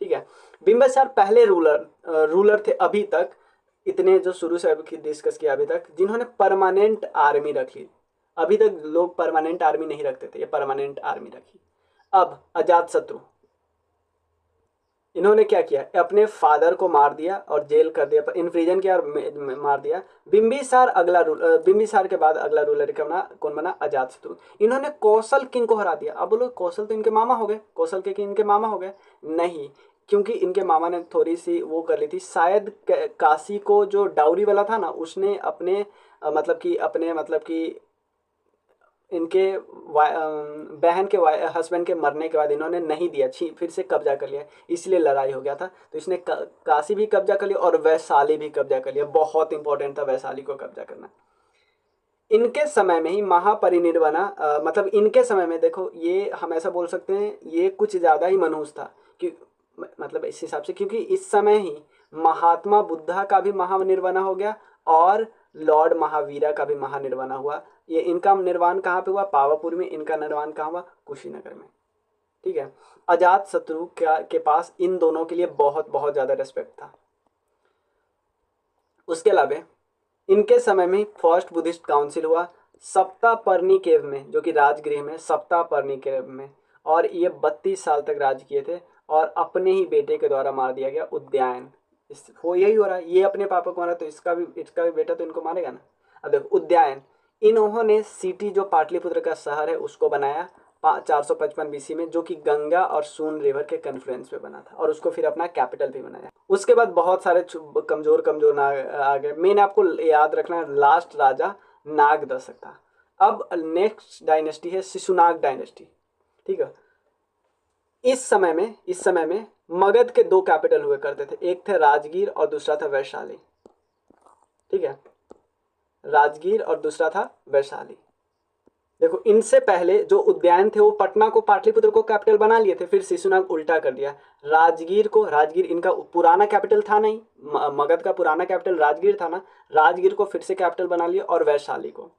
ठीक है। बिंबिसार पहले रूलर थे अभी तक, इतने जो शुरू से अभी डिस्कस किया अभी तक, जिन्होंने परमानेंट आर्मी रख ली। अभी तक लोग परमानेंट आर्मी नहीं रखते थे, ये परमानेंट आर्मी रखी। अब अजात शत्रु, इन्होंने क्या किया, अपने फादर को मार दिया और जेल कर दिया, इन्फ्रिजन किया और मार दिया। बिंबिसार के बाद अगला रूलर कौन बना, अजातशत्रु। इन्होंने कौशल किंग को हरा दिया। अब बोलो कौशल तो इनके मामा हो गए, कौशल के किंग इनके मामा हो गए, नहीं, क्योंकि इनके मामा ने थोड़ी सी वो कर ली थी शायद। काशी को जो डाउरी वाला था ना, उसने अपने मतलब कि इनके बहन के हस्बैंड के मरने के बाद इन्होंने नहीं दिया, फिर से कब्जा कर लिया, इसलिए लड़ाई हो गया था। तो इसने काशी भी कब्जा कर लिया और वैशाली भी कब्जा कर लिया। बहुत इंपॉर्टेंट था वैशाली को कब्जा करना। इनके समय में ही महापरिनिर्वाणा, मतलब इनके समय में देखो, ये हम ऐसा बोल सकते हैं ये कुछ ज़्यादा ही मनहूस था कि मतलब इस हिसाब से, क्योंकि इस समय ही महात्मा बुद्धा का भी महानिर्वाणा हो गया और लॉर्ड महावीरा का भी महानिर्वाणा हुआ। ये इनका निर्वाण कहाँ पे हुआ, पावापुर में। इनका निर्वाण कहाँ हुआ, कुशीनगर में, ठीक है। अजात शत्रु के पास इन दोनों के लिए बहुत बहुत ज़्यादा रेस्पेक्ट था। उसके अलावा इनके समय में फर्स्ट बुद्धिस्ट काउंसिल हुआ सप्तापर्णी केव में, जो कि राजगृह में, सप्तापर्णी केव में। और ये 32 साल तक राज किए थे और अपने ही बेटे के द्वारा मार दिया गया उद्यान। वो यही हो रहा है, ये अपने पापा को मारा तो इसका भी बेटा तो इनको मारेगा ना। अब देखो उद्यान, इन्होंने सिटी जो पाटलिपुत्र का शहर है उसको बनाया 455 बीसी में, जो कि गंगा और सोन रिवर के कन्फ्लुएंस पे बना था, और उसको फिर अपना कैपिटल भी बनाया। उसके बाद बहुत सारे कमजोर कमजोर आ गए। मेन आपको याद रखना है, लास्ट राजा नागदशक था। अब नेक्स्ट डायनेस्टी है शिशुनाग डायनेस्टी, ठीक है। इस समय में मगध के दो कैपिटल हुए करते थे, एक थे राजगीर और दूसरा था वैशाली, ठीक है। राजगीर और दूसरा था वैशाली। देखो इनसे पहले जो उद्यान थे वो पटना को, पाटलिपुत्र को कैपिटल बना लिए थे, फिर शिशुनाग उल्टा कर दिया। राजगीर इनका पुराना कैपिटल था नहीं, मगध का पुराना कैपिटल राजगीर था ना, राजगीर को फिर से कैपिटल बना लिया और वैशाली को।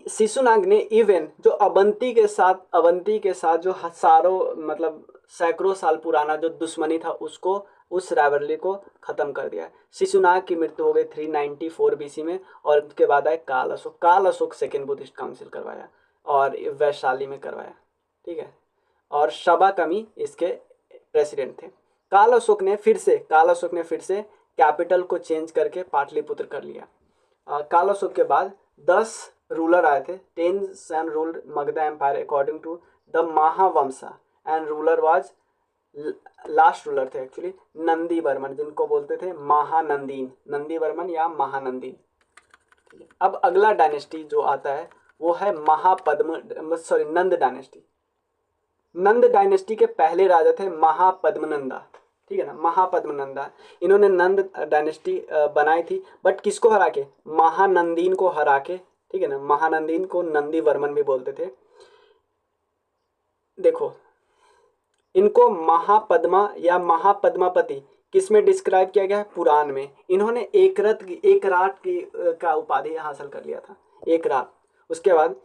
शिशुनाग ने इवन जो अवंती के साथ जो हजारों मतलब सैकड़ों साल पुराना जो दुश्मनी था, उसको, उस राइवलरी को खत्म कर दिया। शिशुनाग की मृत्यु हो गई 394 बीसी में, और उसके बाद आए काल अशोक सेकेंड बुद्धिस्ट काउंसिल करवाया और वैशाली में करवाया, ठीक है। और शबाकमी इसके प्रेसिडेंट थे। काल अशोक ने फिर से कैपिटल को चेंज करके पाटलिपुत्र कर लिया। काल अशोक के बाद 10 रूलर आए थे। 10 son ruled Magadha empire according to the Mahavamsa and ruler was last ruler थे एक्चुअली नंदी वर्मन, जिनको बोलते थे महानंदीन, नंदी वर्मन या महानंदीन। अब अगला डायनेस्टी जो आता है वो है महापद्म, सॉरी नंद डायनेस्टी। नंद डायनेस्टी के पहले राजा थे महापद्मनंदा, ठीक है ना, महापद्मनंदा। इन्होंने नंद डायनेस्टी बनाई थी, बट किसको हरा के? महानंदीन को हरा के, ठीक है ना। महानंदीन को नंदी वर्मन भी बोलते थे। देखो इनको महापद्मा या महापद्मापति किस में डिस्क्राइब किया गया है? पुराण में। इन्होंने एकराट की का उपाधि हासिल कर लिया था, एकराट। उसके बाद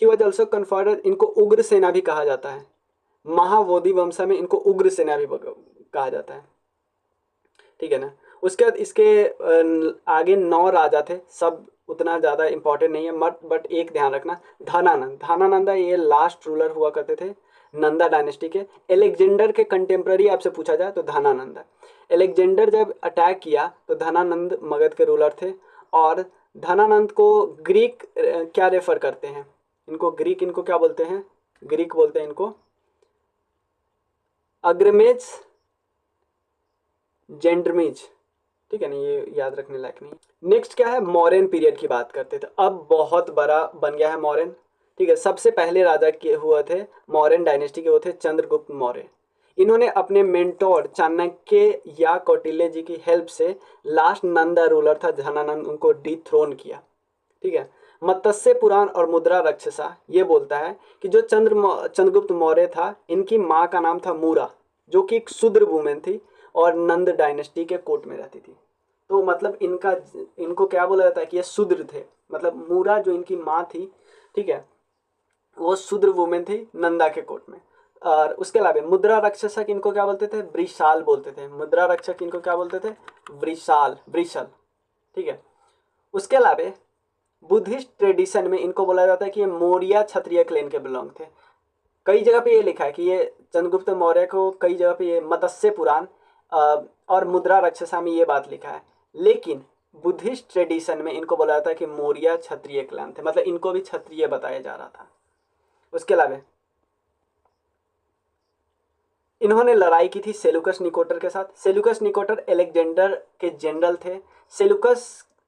ही वॉज ऑल्सो कन्फर्ड, इनको उग्र सेना भी कहा जाता है। महाबोधि वंश में इनको उग्र सेना भी कहा जाता है, ठीक है ना। उसके बाद इसके आगे 9 राजा थे, सब उतना ज़्यादा इंपॉर्टेंट नहीं है, बट एक ध्यान रखना, धनानंद। धनानंदा ये लास्ट रूलर हुआ करते थे नंदा डायनेस्टी के। एलेक्जेंडर के कंटेम्प्रेरी आपसे पूछा जाए तो धनानंद है। एलेक्जेंडर जब अटैक किया तो धनानंद मगध के रूलर थे। और धनानंद को ग्रीक क्या रेफर करते हैं? इनको ग्रीक, इनको क्या बोलते हैं? ग्रीक बोलते हैं इनको अग्रमेज जेंड्रमेज, ठीक है ना, ये याद रखने लायक नहीं। नेक्स्ट क्या है? मौर्यन पीरियड की बात करते थे। अब बहुत बड़ा बन गया है मौर्यन, ठीक है। सबसे पहले राजा के हुए थे मौर्यन डायनेस्टी के, वो थे चंद्रगुप्त मौर्य। इन्होंने अपने मेंटोर चाणक्य या कौटिल्य जी की हेल्प से लास्ट नंदा रूलर था धनानंद, उनको डिथ्रोन किया, ठीक है। मत्स्य पुराण और मुद्रा रक्षसा ये बोलता है कि जो चंद्रगुप्त मौर्य था, इनकी माँ का नाम था मूरा, जो कि एक शूद्र वुमेन थी और नंद डायनेस्टी के कोर्ट में रहती थी। तो मतलब इनको क्या बोला जाता है कि ये शूद्र थे। मतलब मूरा जो इनकी माँ थी, ठीक है, वो शूद्र वुमेन थी नंदा के कोर्ट में। और उसके अलावा मुद्रा रक्षक इनको क्या बोलते थे? वृषाल बोलते थे। मुद्रा रक्षक इनको क्या बोलते थे? वृषाल, ठीक है। उसके अलावा बुद्धिस्ट ट्रेडिशन में इनको बोला जाता है कि ये मौर्य क्षत्रिय क्लेन के बिलोंग थे। कई जगह पे ये लिखा है कि ये चंद्रगुप्त मौर्य को, कई जगह पे ये मत्स्य पुराण और मुद्रा रक्षसा में ये बात लिखा है, लेकिन बुद्धिस्ट ट्रेडिशन में इनको बोला जाता है कि मौर्य क्षत्रिय क्लैन थे, मतलब इनको भी क्षत्रिय बताया जा रहा था। उसके अलावा इन्होंने लड़ाई की थी सेलुकस निकोटर के साथ। सेलुकस निकोटर अलेक्जेंडर के जनरल थे।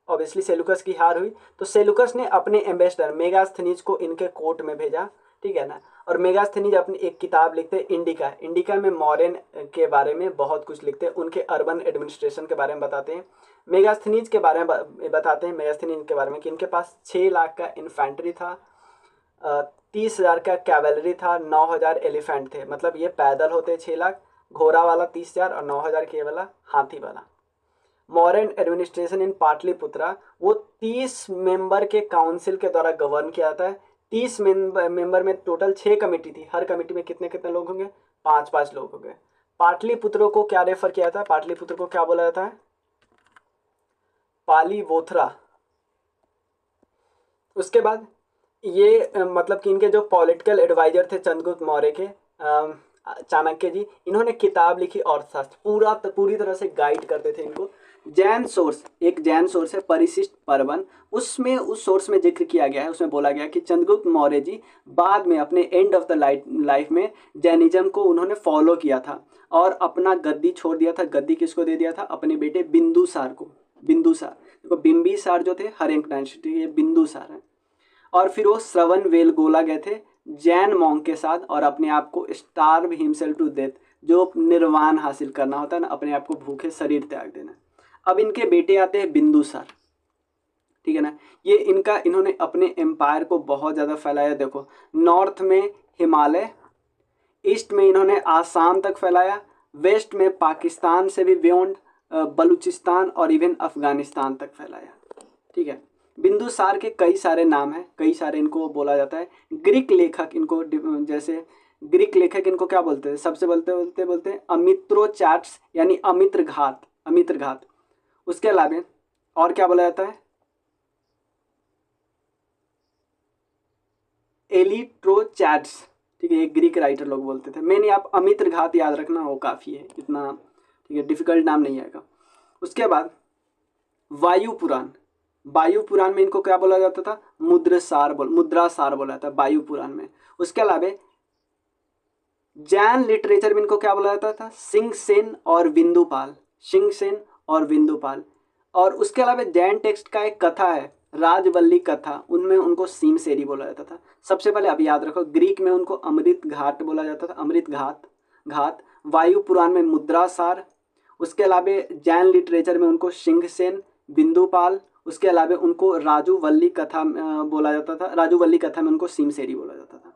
ऑब्वियसली सेलुकस की हार हुई, तो सेलुकस ने अपने एम्बेसडर मेगास्थनीज को इनके कोर्ट में भेजा, ठीक है ना। और मेगास्थनीज अपनी एक किताब लिखते इंडिका। इंडिका में मौर्यन के बारे में बहुत कुछ लिखते हैं, उनके अर्बन एडमिनिस्ट्रेशन के बारे में बताते हैं। मेगास्थनीज के बारे में बताते हैं, मेगास्थनीज के बारे में कि इनके पास 6 लाख का इन्फेंट्री था, 30,000 का कैवेलरी था, 9,000 एलिफेंट थे। मतलब ये पैदल होते 6 लाख, घोड़ा वाला 30,000 और 9,000 के वाला हाथी वाला। मौर्यन एडमिनिस्ट्रेशन इन पाटलिपुत्रा वो 30 मेंबर के काउंसिल के द्वारा गवर्न किया जाता है। 30 मेंबर में टोटल 6 कमेटी थी। हर कमेटी में कितने कितने लोग होंगे? 5-5 लोग होंगे। पाटलिपुत्र को क्या रेफर किया था? पाटलिपुत्र को क्या बोला जाता है? पालीवोथरा। उसके बाद ये मतलब कि इनके जो पॉलिटिकल एडवाइजर थे चंद्रगुप्त मौर्य के, चाणक्य जी, इन्होंने किताब लिखी अर्थशास्त्र, पूरी तरह से गाइड करते थे इनको। जैन सोर्स, एक जैन सोर्स है परिशिष्ट पर्वन, उस सोर्स में जिक्र किया गया है, उसमें बोला गया कि चंद्रगुप्त मौर्य जी बाद में अपने एंड ऑफ द लाइफ में जैनिज्म को उन्होंने फॉलो किया था और अपना गद्दी छोड़ दिया था। गद्दी किसको दे दिया था? अपने बेटे बिंदुसार को। बिंदुसार, देखो बिंबिसार जो थे हरेंक डायनेस्टी, ये बिंदुसार है। और फिर वो श्रवण बेलगोला गए थे जैन मॉन्क के साथ और अपने आप को स्टार्व हिमसेल्फ टू डेथ, जो निर्वाण हासिल करना होता है ना, अपने आप को भूखे शरीर त्याग देना। अब इनके बेटे आते हैं बिंदुसार, ठीक है ना। ये इन्होंने अपने एम्पायर को बहुत ज़्यादा फैलाया। देखो नॉर्थ में हिमालय, ईस्ट में इन्होंने आसाम तक फैलाया, वेस्ट में पाकिस्तान से भी बियॉन्ड बलूचिस्तान और इवन अफगानिस्तान तक फैलाया, ठीक है। बिंदुसार के कई सारे नाम हैं, कई सारे इनको बोला जाता है। ग्रीक लेखक इनको, जैसे ग्रीक लेखक इनको क्या बोलते हैं? सबसे बोलते हैं अमित्रोचैट्स, यानी अमित्र घात। उसके अलावा और क्या बोला जाता है? एलिट्रोचैट्स, ठीक है, ये ग्रीक राइटर लोग बोलते थे। मैंने आप अमित्र घात याद रखना, वो काफ़ी है, इतना ठीक है, डिफिकल्ट नाम नहीं आएगा। उसके बाद वायु पुराण में इनको क्या बोला जाता था? मुद्रासार बोला जाता है वायु पुराण में। उसके अलावा जैन लिटरेचर में इनको क्या बोला जाता था? सिंगसेन और विंदुपाल, सिंगसेन और विंदुपाल। और उसके अलावा जैन टेक्स्ट का एक कथा है राजवल्ली कथा, उनमें उनको सीमसेरी बोला जाता था। सबसे पहले अब याद रखो, ग्रीक में उनको अमृत घाट बोला जाता था, अमृत घाट घाट। वायु पुराण में मुद्रासार। उसके अलावा जैन लिटरेचर में उनको सिंघसेन, बिंदुपाल। उसके अलावा उनको राजूवल्ली कथा बोला जाता था, राजूवल्ली कथा में उनको सीमसेरी बोला जाता था।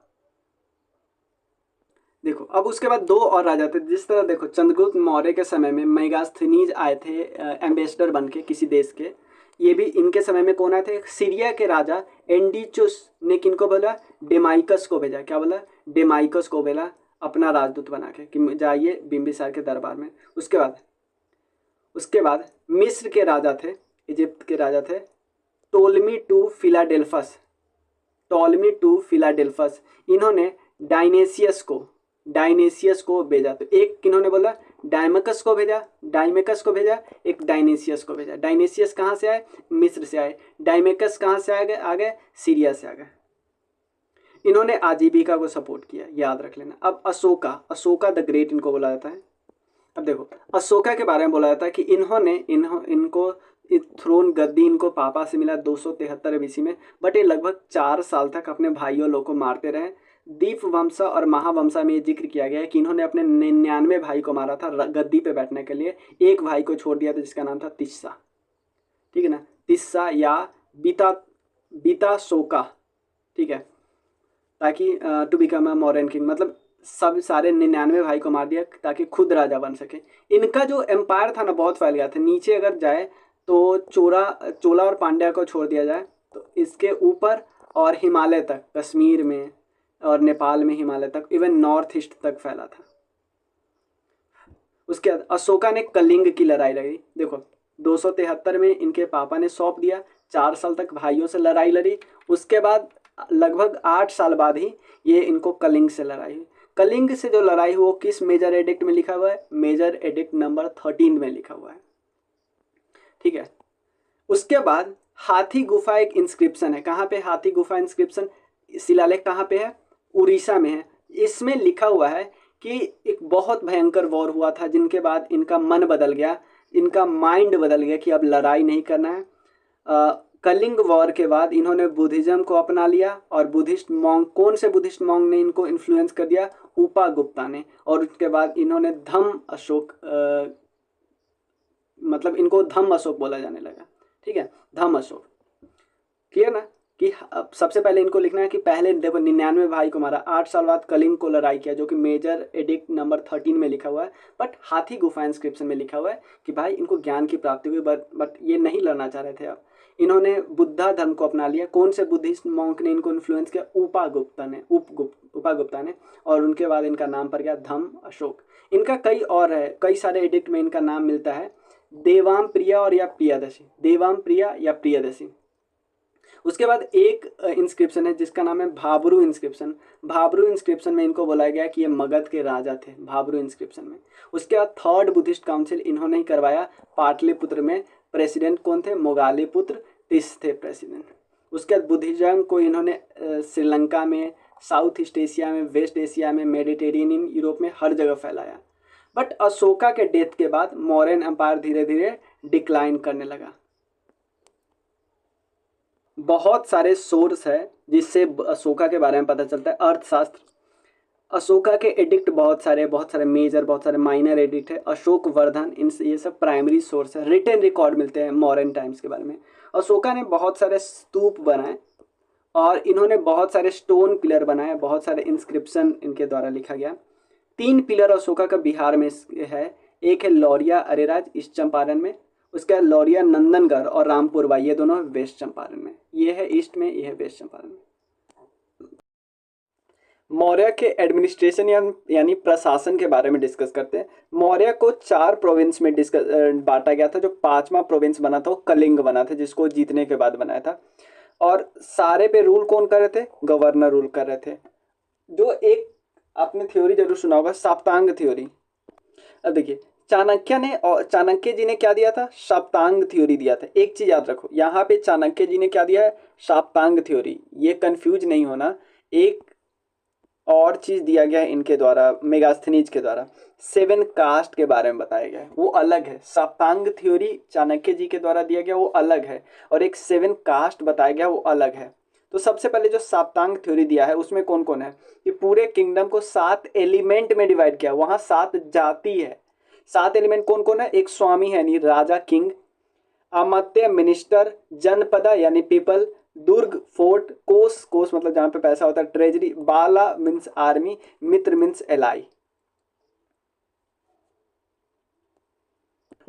देखो अब उसके बाद दो और राजा थे, जिस तरह देखो चंद्रगुप्त मौर्य के समय में मेगास्थनीज आए थे एम्बेसडर बन के किसी देश के। ये भी इनके समय में कौन आए थे? सीरिया के राजा एंडीचुस ने किनको बोला? डेमाइकस को भेजा। क्या बोला? डेमाइकस को बोला अपना राजदूत बना के कि जाइए बिम्बिसार के दरबार में। उसके बाद मिस्र के राजा थे, इजिप्ट के राजा थे Ptolemy two Philadelphus, Ptolemy two Philadelphus. इन्होंने डायनेसियस को भेजा। तो एक किन्होंने बोला? डायमेकस को भेजा, एक डायनेसियस को भेजा। डायनेसियस कहाँ से आए? मिस्र से आए। डायमेकस कहाँ से आ गए? सीरिया से आ गए। इन्होंने आजीविका को सपोर्ट किया, याद रख लेना। अब अशोका द ग्रेट इनको बोला जाता है। अब देखो अशोका के बारे में बोला जाता है कि इनको थ्रोन गद्दी इनको पापा से मिला 273 बीसी में, बट ये लगभग 4 साल तक अपने भाइयों लोग को मारते रहे। दीपवंशा और महावंशा में ये जिक्र किया गया है कि इन्होंने अपने 99 भाई को मारा था गद्दी पे बैठने के लिए। एक भाई को छोड़ दिया था जिसका नाम था तिस्सा, ठीक है ना, तिस्सा या बीता शोका, ठीक है, ताकि to become a modern king, मतलब सब सारे 99 भाई को मार दिया ताकि खुद राजा बन सके। इनका जो एम्पायर था ना बहुत फैल गया था। नीचे अगर जाए तो चोला और पांड्या को छोड़ दिया जाए तो इसके ऊपर और हिमालय तक, कश्मीर में और नेपाल में हिमालय तक, इवन नॉर्थ ईस्ट तक फैला था। उसके बाद अशोका ने कलिंग की लड़ाई लड़ी। देखो 273 में इनके पापा ने सौंप दिया, 4 साल तक भाइयों से लड़ाई लड़ी। उसके बाद लगभग 8 साल बाद ही ये इनको कलिंग से लड़ाई हुई। कलिंग से जो लड़ाई हुई वो किस मेजर एडिक्ट में लिखा हुआ है? मेजर एडिक्ट नंबर 13 में लिखा हुआ है, ठीक है। उसके बाद हाथी गुफा एक इंस्क्रिप्शन है। कहाँ पे हाथी गुफा इंस्क्रिप्शन? शिलालेख कहाँ पे है? उड़ीसा में है। इसमें लिखा हुआ है कि एक बहुत भयंकर वॉर हुआ था जिनके बाद इनका मन बदल गया, इनका माइंड बदल गया कि अब लड़ाई नहीं करना है। कलिंग वॉर के बाद इन्होंने बुद्धिज्म को अपना लिया और बुद्धिस्ट मॉन्ग, कौन से बुद्धिस्ट मॉन्ग ने इनको इन्फ्लुएंस कर दिया? उपागुप्ता ने। और उसके बाद इन्होंने धम्म अशोक, मतलब इनको धम्म अशोक बोला जाने लगा, ठीक है, धम्म अशोक। क्लियर ना? कि अब सबसे पहले इनको लिखना है कि पहले देखो 99 भाई को मारा, 8 साल बाद कलिंग को लड़ाई किया, जो कि मेजर एडिक्ट नंबर 13 में लिखा हुआ है। बट हाथी गुफा इंस्क्रिप्शन में लिखा हुआ है कि भाई इनको ज्ञान की प्राप्ति हुई, बट ये नहीं लड़ना चाह रहे थे। अब इन्होंने बुद्धा धर्म को अपना लिया। कौन से बुद्धिस्ट मॉन्क ने इनको इन्फ्लुएंस किया? उपागुप्ता ने। और उनके बाद इनका नाम पड़ गया धम्म अशोक। इनका कई और है, कई सारे एडिक्ट में इनका नाम मिलता है, देवाम प्रिया और या प्रियदर्शी, देवाम प्रिया या प्रियदर्शी। उसके बाद एक इंस्क्रिप्शन है जिसका नाम है भाबरू इंस्क्रिप्शन। भाबरू इंस्क्रिप्शन में इनको बोला गया कि ये मगध के राजा थे, भाबरू इंस्क्रिप्शन में। उसके बाद थर्ड बुद्धिस्ट काउंसिल इन्होंने ही करवाया। पाटलिपुत्र में प्रेसिडेंट कौन थे? मोगालीपुत्र टिस थे प्रेसिडेंट। उसके बाद बुद्धिज्म को इन्होंने श्रीलंका में, साउथ ईस्ट एशिया में, वेस्ट एशिया में, मेडिटेरेनियन यूरोप में हर जगह फैलाया। बट अशोका के डेथ के बाद मौर्यन एम्पायर धीरे धीरे डिक्लाइन करने लगा। बहुत सारे सोर्स है जिससे अशोका के बारे में पता चलता है। अर्थशास्त्र, अशोका के एडिक्ट बहुत सारे मेजर, बहुत सारे माइनर एडिक्ट है। अशोक वर्धन, इन ये सब प्राइमरी सोर्स है। रिटन रिकॉर्ड मिलते हैं मॉडर्न टाइम्स के बारे में। अशोका ने बहुत सारे स्तूप बनाए और इन्होंने बहुत सारे स्टोन पिलर बनाए, बहुत सारे इंस्क्रिप्शन इनके द्वारा लिखा गया। 3 पिलर अशोका का बिहार में है। एक है लौरिया अरेराज ईस्ट चंपारण में, उसके बाद लौरिया नंदनगढ़ और रामपुरवा, ये दोनों वेस्ट चंपारण में। ये है ईस्ट में, ये है वेस्ट चंपारण में। मौर्य के एडमिनिस्ट्रेशन यानी प्रशासन के बारे में डिस्कस करते हैं। मौर्य को 4 प्रोविंस में बांटा गया था। जो 5वां प्रोविंस बना था वो कलिंग बना था, जिसको जीतने के बाद बनाया था। और सारे पे रूल कौन कर रहे थे? गवर्नर रूल कर रहे थे। जो एक आपने थ्योरी जरूर सुना होगा, साप्तांग थ्योरी। अब देखिए चाणक्य जी ने क्या दिया था? साप्तांग थ्योरी दिया था। एक चीज याद रखो, यहाँ पे चाणक्य जी ने क्या दिया है? साप्तांग थ्योरी। ये कंफ्यूज नहीं होना। एक और चीज़ दिया गया है इनके द्वारा, मेगास्थनीज के द्वारा, 7 कास्ट के बारे में बताया गया है, वो अलग है। सप्तांग थ्योरी चाणक्य जी के द्वारा दिया गया वो अलग है, और एक 7 कास्ट बताया गया वो अलग है। तो सबसे पहले जो सप्तांग थ्योरी दिया है उसमें कौन कौन है, कि पूरे किंगडम को 7 एलिमेंट में डिवाइड किया, वहां 7 जाति है। 7 एलिमेंट कौन कौन है, एक स्वामी है यानी राजा किंग, अमात्य मिनिस्टर, जनपदा यानी पीपल, दुर्ग फोर्ट, कोस कोस मतलब जहां पे पैसा होता है ट्रेजरी, बाला मीन्स आर्मी, मित्र मीन्स एलाई।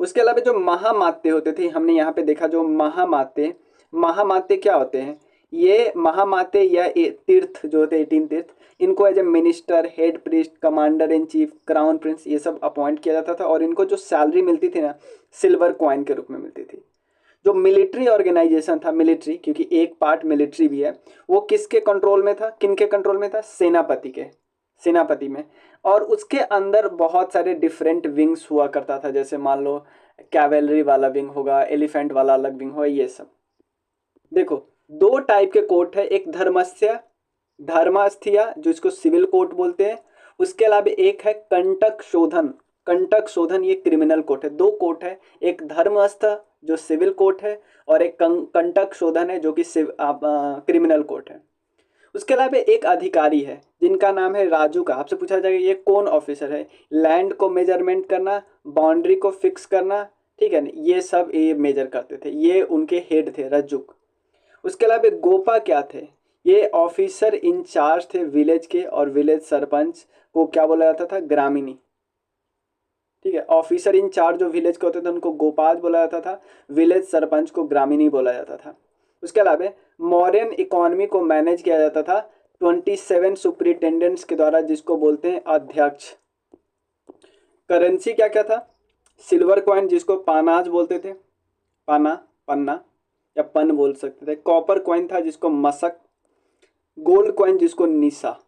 उसके अलावा जो महामात्य होते थे, हमने यहाँ पे देखा जो महामात्य, महामात्य क्या होते हैं, ये महामात्य या तीर्थ जो होते हैं 18 तीर्थ, इनको as a minister, head priest, commander in chief, crown prince, ये सब अपॉइंट किया जाता था, और इनको जो सैलरी मिलती थी ना, सिल्वर कॉइन के रूप में मिलती थी। जो मिलिट्री ऑर्गेनाइजेशन था, मिलिट्री क्योंकि एक पार्ट मिलिट्री भी है, वो किसके कंट्रोल में था, किनके कंट्रोल में था, सेनापति के, सेनापति में। और उसके अंदर बहुत सारे डिफरेंट विंग्स हुआ करता था, जैसे मान लो कैवेलरी वाला विंग होगा, एलिफेंट वाला अलग विंग होगा, ये सब। देखो 2 टाइप के कोर्ट है, एक धर्मस्थ्य, धर्मास्थिया जो इसको सिविल कोर्ट बोलते हैं, उसके अलावा एक है कंटक शोधन, कंटक शोधन ये क्रिमिनल कोर्ट है। 2 कोर्ट है, एक धर्मस्थ जो सिविल कोर्ट है, और एक कंटक शोधन है जो कि क्रिमिनल कोर्ट है। उसके अलावा एक अधिकारी है जिनका नाम है राजू का, आपसे पूछा जाएगा ये कौन ऑफिसर है, लैंड को मेजरमेंट करना, बाउंड्री को फिक्स करना, ठीक है ना, ये सब ये मेजर करते थे, ये उनके हेड थे रज्जुक। उसके अलावा गोपा क्या थे, ये ऑफिसर इंचार्ज थे विलेज के, और विलेज सरपंच को क्या बोला जाता था, ग्रामीणी, ठीक है। ऑफिसर इंचार्ज जो विलेज के होते थे उनको गोपाल बोला जाता था, विलेज सरपंच को ग्रामीणी बोला जाता था। उसके अलावा मॉडर्न इकोनॉमी को मैनेज किया जाता था 27 सुपरिटेंडेंट्स के द्वारा, जिसको बोलते हैं अध्यक्ष। करेंसी क्या क्या था, सिल्वर कॉइन जिसको पानाज बोलते थे, पाना, पन्ना या पन बोल सकते थे, कॉपर कॉइन था जिसको मसक, गोल्ड कॉइन जिसको निशा,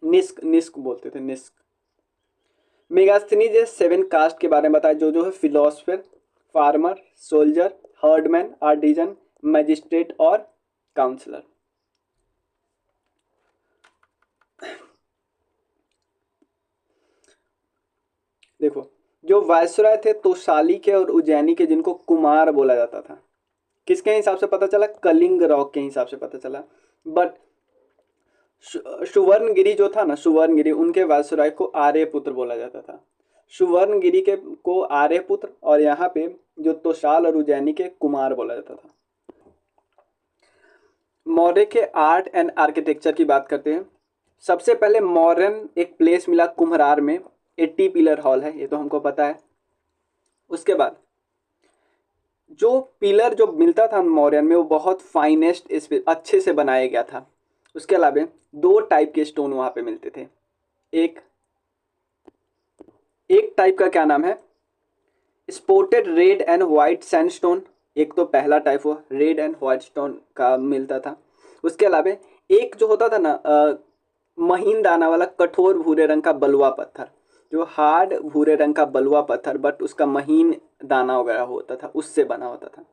निस्क, निस्क बोलते थे, निस्क। मेगास्थनीज 7 कास्ट के बारे में बताया, जो है philosopher, farmer, soldier, herdman, artisan, magistrate और काउंसलर। देखो जो वायसराय थे तोशाली के और उज्जैनी के, जिनको कुमार बोला जाता था, किसके हिसाब से पता चला, कलिंग रॉक के हिसाब से पता चला। बट सुवर्णगिरी जो था ना, सुवर्णगिरी, उनके वायसराय को आर्यपुत्र बोला जाता था, सुवर्णगिरी के को आर्यपुत्र, और यहाँ पे जो तोशाल और उज्जैनी के कुमार बोला जाता था। मौर्य के आर्ट एंड आर्किटेक्चर की बात करते हैं। सबसे पहले मॉडर्न एक प्लेस मिला कुम्हरार में, 80 पिलर हॉल है, ये तो हमको पता है। उसके बाद जो पिलर जो मिलता था मॉडर्न में वो बहुत फाइनेस्ट अच्छे से बनाया गया था। उसके अलावा 2 टाइप के स्टोन वहाँ पे मिलते थे, एक टाइप का क्या नाम है, supported red and white sandstone, एक तो पहला टाइप हुआ रेड एंड व्हाइट स्टोन का मिलता था। उसके अलावा एक जो होता था ना महीन दाना वाला कठोर भूरे रंग का बलुआ पत्थर, जो हार्ड भूरे रंग का बलुआ पत्थर बट उसका महीन दाना वगैरह होता था, उससे बना होता था।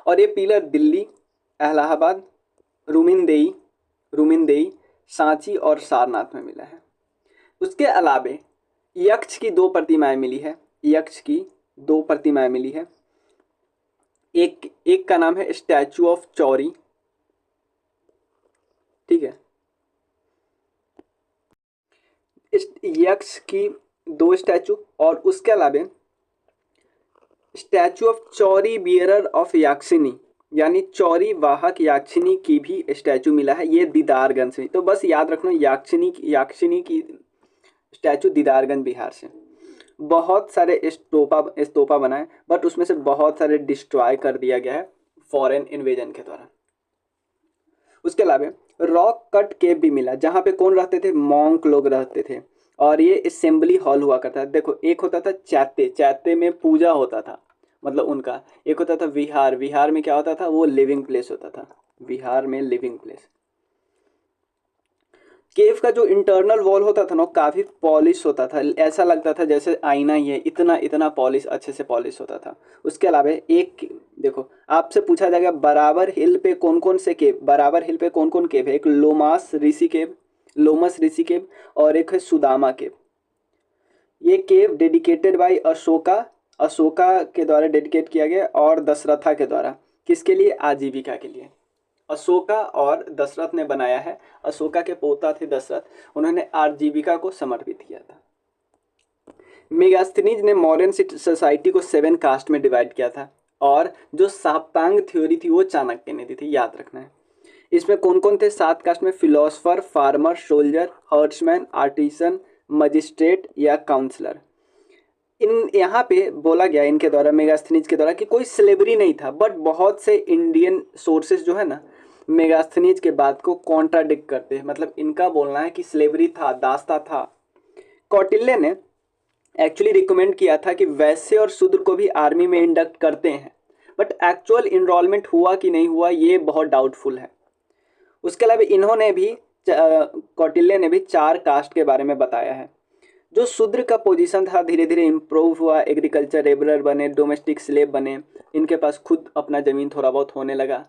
और ये पिलर दिल्ली, इलाहाबाद, रूमिनदेई, सांची और सारनाथ में मिला है। उसके अलावा यक्ष की 2 प्रतिमाएं मिली है, यक्ष की 2 प्रतिमाएं मिली है। एक का नाम है स्टैचू ऑफ चौरी, ठीक है, यक्ष की 2 स्टैचू, और उसके अलावा statue of chauri bearer of Yakshini, यानी चौरी वाहक याक्षिनी की भी स्टैचू मिला है, ये दीदारगंज से। तो बस याद रखना याक्षिनी की स्टैचू दीदारगंज बिहार से। बहुत सारे स्तूपा बनाए बट उसमें से बहुत सारे डिस्ट्रॉय कर दिया गया है फॉरेन इन्वेजन के द्वारा। उसके अलावा रॉक कट केव भी मिला, जहाँ पे कौन रहते थे, मॉन्क लोग रहते थे, और ये असेंबली हॉल हुआ करता है। देखो एक होता था चैत्य में पूजा होता था, मतलब उनका। एक होता था विहार में क्या होता था, वो लिविंग प्लेस होता था, विहार में लिविंग प्लेस। केव का जो इंटरनल वॉल होता था ना काफ़ी पॉलिश होता था, ऐसा लगता था जैसे आईना ही है, इतना पॉलिश, अच्छे से पॉलिश होता था। उसके अलावा एक देखो आपसे पूछा जाएगा बराबर हिल पे कौन कौन से केव, बराबर हिल पे कौन कौन केव है, एक लोमास ऋषि केव, लोमस ऋषि केव, और एक है सुदामा केव। ये केव डेडिकेटेड बाय अशोका के द्वारा डेडिकेट किया गया, और दशरथा के द्वारा। किसके लिए? आजीविका के लिए। अशोका और दशरथ ने बनाया है। अशोका के पोता थे दशरथ, उन्होंने आजीविका को समर्पित किया था। मेगास्थनीज ने मॉडर्न सोसाइटी को 7 कास्ट में डिवाइड किया था, और जो साप्तांग थ्योरी थी वो चाणक्य ने दी थी, याद रखना है। इसमें कौन कौन थे 7 कास्ट में? Philosopher, farmer, soldier, herdsmen, artisan, magistrate या काउंसलर। इन यहाँ पे बोला गया इनके द्वारा, मेगास्थनीज के द्वारा, कि कोई स्लेवरी नहीं था, बट बहुत से इंडियन सोर्सेज जो है ना मेगास्थनीज के बात को कॉन्ट्राडिक्ट करते हैं। मतलब इनका बोलना है कि स्लेवरी था, दासता था। कौटिल्य ने एक्चुअली रिकमेंड किया था कि वैश्य और शूद्र को भी आर्मी में इंडक्ट करते हैं, बट एक्चुअल इनरोलमेंट हुआ कि नहीं हुआ ये बहुत डाउटफुल है। उसके अलावा इन्होंने भी, कौटिल्य ने भी 4 कास्ट के बारे में बताया है। जो शूद्र का पोजीशन था धीरे धीरे इम्प्रूव हुआ, एग्रीकल्चर लेबरर बने, डोमेस्टिक स्लेव बने, इनके पास खुद अपना ज़मीन थोड़ा बहुत होने लगा।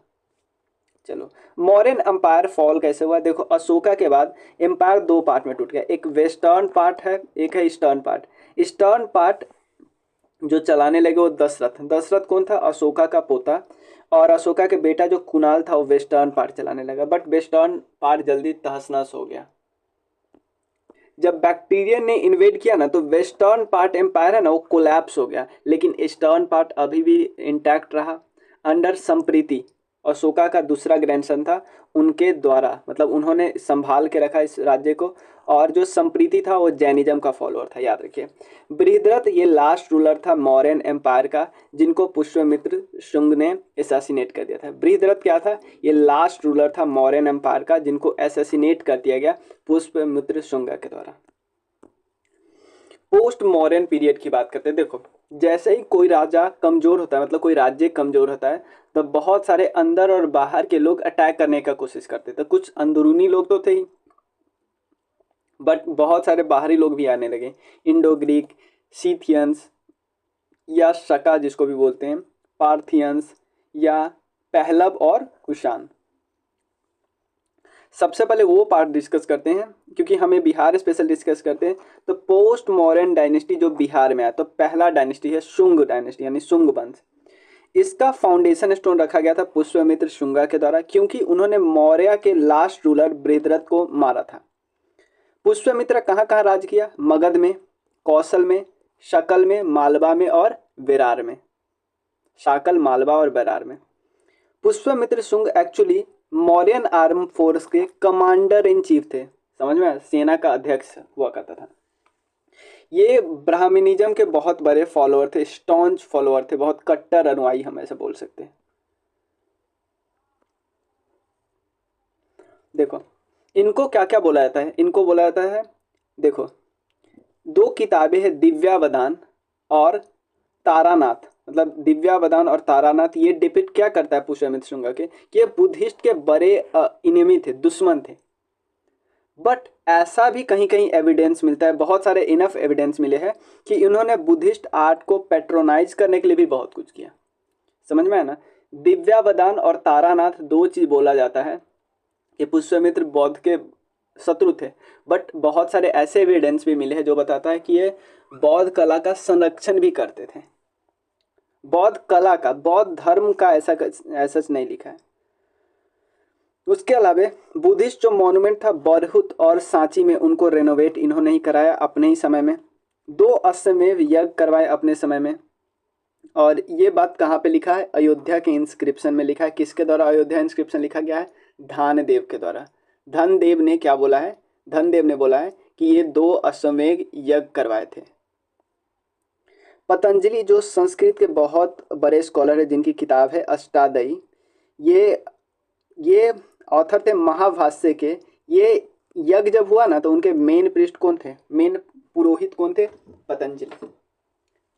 चलो, मौर्यन एम्पायर फॉल कैसे हुआ? देखो, अशोका के बाद एम्पायर 2 पार्ट में टूट गया। एक वेस्टर्न पार्ट है, एक है ईस्टर्न पार्ट। ईस्टर्न पार्ट जो चलाने लगे वो दशरथ कौन था? अशोका का पोता। और अशोका के बेटा जो कुणाल था वो वेस्टर्न पार्ट चलाने लगा, बट वेस्टर्न पार्ट जल्दी तहस नहस हो गया। जब बैक्टीरियन ने इन्वेड किया ना, तो वेस्टर्न पार्ट एम्पायर है ना वो कोलैप्स हो गया, लेकिन ईस्टर्न पार्ट अभी भी इंटैक्ट रहा अंडर संप्रीति। अशोका का दूसरा ग्रैंडसन था, उनके द्वारा, मतलब उन्होंने संभाल के रखा इस राज्य को। और जो संप्रीति था वो जैनिज्म का फॉलोअर था, याद रखिए। बृहद्रथ ये लास्ट रूलर था मौर्यन एम्पायर का, जिनको पुष्यमित्र शुंग ने एसासिनेट कर दिया था। बृहद्रथ क्या था? ये लास्ट रूलर था मौर्यन एम्पायर का, जिनको एसासिनेट कर दिया गया पुष्यमित्र शुंग के द्वारा। पोस्ट मॉडर्न पीरियड की बात करते हैं। देखो, जैसे ही कोई राजा कमजोर होता है, मतलब कोई राज्य कमजोर होता है, तो बहुत सारे अंदर और बाहर के लोग अटैक करने का कोशिश करते थे। कुछ अंदरूनी लोग तो थे ही, बट बहुत सारे बाहरी लोग भी आने लगे। इंडो ग्रीक, सीथियंस या शका जिसको भी बोलते हैं, पार्थियंस या पहलव और कुषाण। सबसे पहले वो पार्ट डिस्कस करते हैं, क्योंकि हमें बिहार स्पेशल डिस्कस करते हैं। तो पोस्ट मॉडर्न डायनेस्टी जो बिहार में आया, तो पहला डायनेस्टी है शुंग डायनेस्टी, यानी शुंग वंश। इसका फाउंडेशन स्टोन रखा गया था पुष्यमित्र शुंगा के द्वारा, क्योंकि उन्होंने मौर्य के लास्ट रूलर बृहद्रथ को मारा था। पुष्यमित्र कहाँ कहाँ राज किया? मगध में, कौशल में, शकल में, मालवा में और बेरार में। शाकल, मालवा और बेरार में। Pushyamitra Shunga actually Mauryan arm force के कमांडर इन चीफ थे, समझ में? सेना का अध्यक्ष हुआ करता था। ये ब्राह्मणिज्म के बहुत बड़े फॉलोअर थे, स्टॉन्च फॉलोअर थे, बहुत कट्टर अनुयायी हम ऐसे बोल सकते हैं। देखो, इनको क्या क्या बोला जाता है? इनको बोला जाता है, देखो, 2 किताबें हैं, दिव्यावदान और तारानाथ। मतलब दिव्यावदान और तारानाथ ये डिपिक्ट क्या करता है पुष्यमित्र शुंगा के, कि ये बुद्धिस्ट के बड़े इनेमी थे, दुश्मन थे। बट ऐसा भी कहीं कहीं एविडेंस मिलता है, बहुत सारे इनफ एविडेंस मिले हैं कि इन्होंने बुद्धिस्ट आर्ट को पेट्रोनाइज करने के लिए भी बहुत कुछ किया। समझ में है ना? दिव्यावदान और तारानाथ 2 चीज बोला जाता है कि पुष्यमित्र बौद्ध के शत्रु थे, बट बहुत सारे ऐसे एविडेंस भी मिले हैं जो बताता है कि ये बौद्ध कला का संरक्षण भी करते थे। बौद्ध कला का, बौद्ध धर्म का ऐसा नहीं लिखा है। उसके अलावा बुद्धिस्ट जो मॉन्यूमेंट था बरहुत और सांची में, उनको रेनोवेट इन्होंने ही कराया अपने ही समय में। 2 अश्वमेध यज्ञ करवाए अपने समय में। और ये बात कहाँ पे लिखा है? अयोध्या के इंस्क्रिप्शन में लिखा है। किसके द्वारा अयोध्या इंस्क्रिप्शन लिखा गया है? धनदेव के द्वारा। धनदेव ने क्या बोला है? धनदेव ने बोला है कि ये 2 अश्वमेध यज्ञ करवाए थे। पतंजलि जो संस्कृत के बहुत बड़े स्कॉलर है, जिनकी किताब है अष्टादयी, ये ऑथर थे महाभाष्य के। ये यज्ञ जब हुआ ना, तो उनके मेन प्रीस्ट कौन थे? मेन पुरोहित कौन थे? पतंजलि।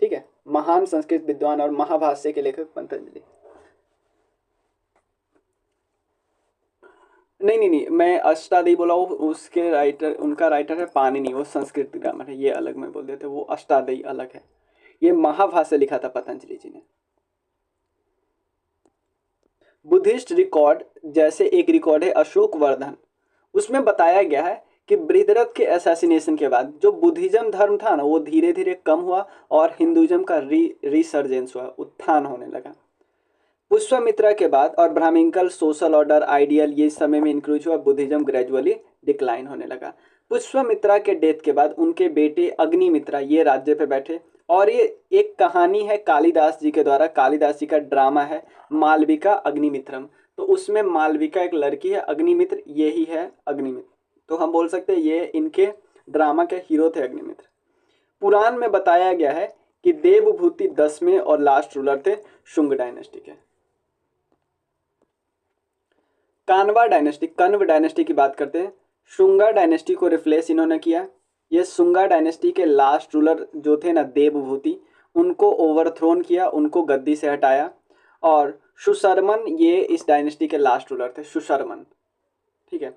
ठीक है, महान संस्कृत विद्वान और महाभाष्य के लेखक पतंजलि। नहीं, मैं अष्टादयी बोला हूँ, उसके राइटर, उनका राइटर है पाणिनि, वो संस्कृत ग्रामर है, ये अलग मैं बोल देते, वो अष्टादयी अलग है। ये महाभाष्य लिखा था पतंजलि जी ने। बुद्धिस्ट रिकॉर्ड, जैसे एक रिकॉर्ड है अशोक वर्धन, उसमें बताया गया है कि बृहद्रथ के असैसिनेशन के बाद जो बुद्धिज्म धर्म था ना वो धीरे धीरे कम हुआ और हिंदुइज्म का रिसर्जेंस हुआ, उत्थान होने लगा। पुष्यमित्रा के बाद और ब्राह्मणिकल सोशल ऑर्डर आइडियल ये समय में इंक्रीज हुआ, बुद्धिज्म ग्रेजुअली डिक्लाइन होने लगा। पुष्यमित्रा के डेथ के बाद उनके बेटे अग्निमित्रा ये राज्य पे बैठे और ये एक कहानी है कालिदास जी के द्वारा, कालिदास जी का ड्रामा है मालविका अग्निमित्रम। तो उसमें मालविका एक लड़की है, अग्निमित्र ये ही है अग्निमित्र। तो हम बोल सकते हैं ये इनके ड्रामा के हीरो थे अग्निमित्र। पुराण में बताया गया है कि देवभूति 10वें और लास्ट रूलर थे शुंग डायनेस्टी के। कान्वा डायनेस्टी, कण्व डायनेस्टी की बात करते हैं। शुंगा डायनेस्टी को रिप्लेस इन्होंने किया। ये शुंगा डायनेस्टी के लास्ट रूलर जो थे ना देवभूति, उनको ओवरथ्रोन किया, उनको गद्दी से हटाया। और सुशर्मन ये इस डायनेस्टी के लास्ट रूलर थे, सुशर्मन। ठीक है।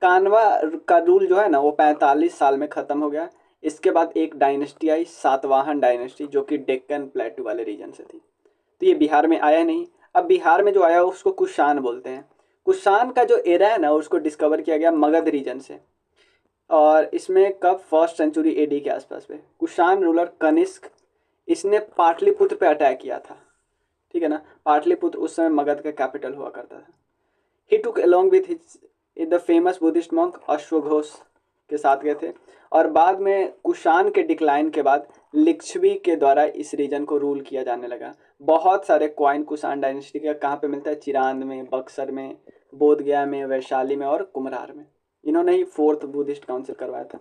कान्वा का रूल जो है ना वो 45 साल में ख़त्म हो गया। इसके बाद एक डायनेस्टी आई सातवाहन डायनेस्टी, जो कि डेक्कन प्लेटू वाले रीजन से थी। तो ये बिहार में आया नहीं। अब बिहार में जो आया उसको कुषाण बोलते हैं। कुषाण का जो एरा है ना उसको डिस्कवर किया गया मगध रीजन से, और इसमें कब 1st सेंचुरी एडी के आसपास में। कुषाण रूलर कनिष्क, इसने पाटलिपुत्र पे अटैक किया था। ठीक है ना, पाटलिपुत्र उस समय मगध का कैपिटल हुआ करता था। He took along with his the famous Buddhist monk अश्वघोष के साथ गए थे। और बाद में कुषाण के डिक्लाइन के बाद लिच्छवी के द्वारा इस रीजन को रूल किया जाने लगा। बहुत सारे क्वाइन कुषाण डायनेस्टी का कहाँ पे मिलता है, चिरांद में, बक्सर में, बोधगया में, वैशाली में और कुम्हरार में। इन्होंने ही 4th बुद्धिस्ट काउंसिल करवाया था।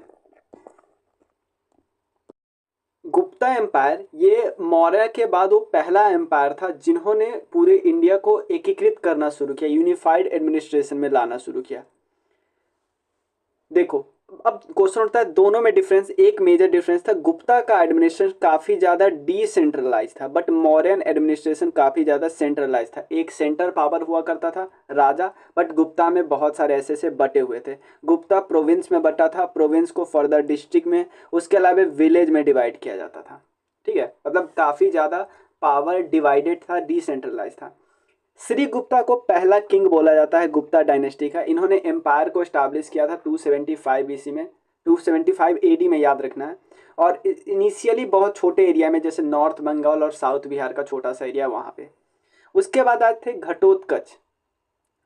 गुप्ता एम्पायर ये मौर्य के बाद वो पहला एम्पायर था जिन्होंने पूरे इंडिया को एकीकृत करना शुरू किया, यूनिफाइड एडमिनिस्ट्रेशन में लाना शुरू किया। देखो अब क्वेश्चन उठता है दोनों में डिफरेंस। एक मेजर डिफरेंस था, गुप्ता का एडमिनिस्ट्रेशन काफी ज्यादा डिसेंट्रलाइज था, बट मौर्यन एडमिनिस्ट्रेशन काफी ज्यादा सेंट्रलाइज था। एक सेंटर पावर हुआ करता था राजा, बट गुप्ता में बहुत सारे ऐसे बटे हुए थे। गुप्ता प्रोविंस में बटा था, प्रोविंस को फर्दर डिस्ट्रिक्ट में, उसके अलावा विलेज में डिवाइड किया जाता था। ठीक है, मतलब काफी ज्यादा पावर डिवाइडेड था, डिसेंट्रलाइज था। श्री गुप्ता को पहला किंग बोला जाता है गुप्ता डायनेस्टी का। इन्होंने एम्पायर को स्टैब्लिश किया था 275 BC में, 275 AD में, याद रखना है। और इनिशियली बहुत छोटे एरिया में, जैसे नॉर्थ बंगाल और साउथ बिहार का छोटा सा एरिया वहाँ पे। उसके बाद आए थे घटोत्कच।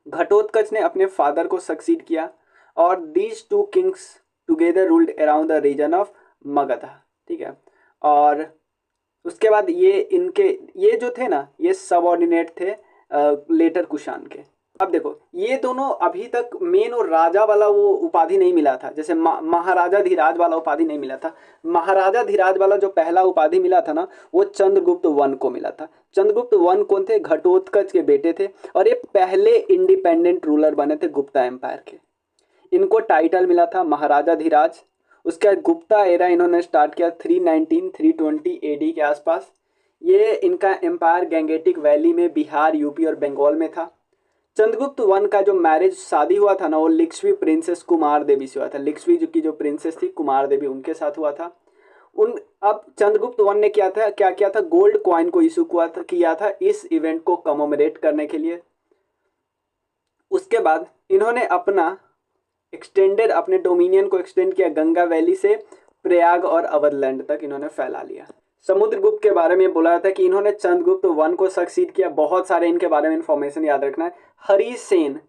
घटोत्कच ने अपने फादर को सक्सीड किया और these 2 kings together ruled around the region of Magadha. ठीक है, और उसके बाद ये जो थे ना ये सबऑर्डिनेट थे लेटर कुषाण के। अब देखो ये दोनों अभी तक मेन और राजा वाला वो उपाधि नहीं मिला था, जैसे महाराजा धीराज वाला उपाधि नहीं मिला था। महाराजा धीराज वाला जो पहला उपाधि मिला था ना वो चंद्रगुप्त वन को मिला था। चंद्रगुप्त वन कौन थे, घटोत्कच के बेटे थे, और ये पहले इंडिपेंडेंट रूलर बने थे गुप्ता एम्पायर के। इनको टाइटल मिला था महाराजा धीराज। उसके बाद गुप्ता एरा इन्होंने स्टार्ट किया 319-320 AD के आसपास। ये इनका एम्पायर गैंगेटिक वैली में, बिहार, यूपी और बंगाल में था। चंद्रगुप्त वन का जो मैरिज शादी हुआ था ना वो लिच्छवी प्रिंसेस कुमार देवी से हुआ था। लिच्छवी की जो प्रिंसेस थी कुमार देवी, उनके साथ हुआ था। अब चंद्रगुप्त वन ने क्या किया था, गोल्ड कॉइन को इशू किया था इस इवेंट को कमोमरेट करने के लिए। उसके बाद इन्होंने अपने डोमिनियन को एक्सटेंड किया, गंगा वैली से प्रयाग और अवधलैंड तक इन्होंने फैला लिया। समुद्रगुप्त के बारे में बोला जाता है कि इन्होंने चंद्रगुप्त वन को सक्सीड किया। बहुत सारे इनके बारे में इंफॉर्मेशन याद रखना है। हरिसेन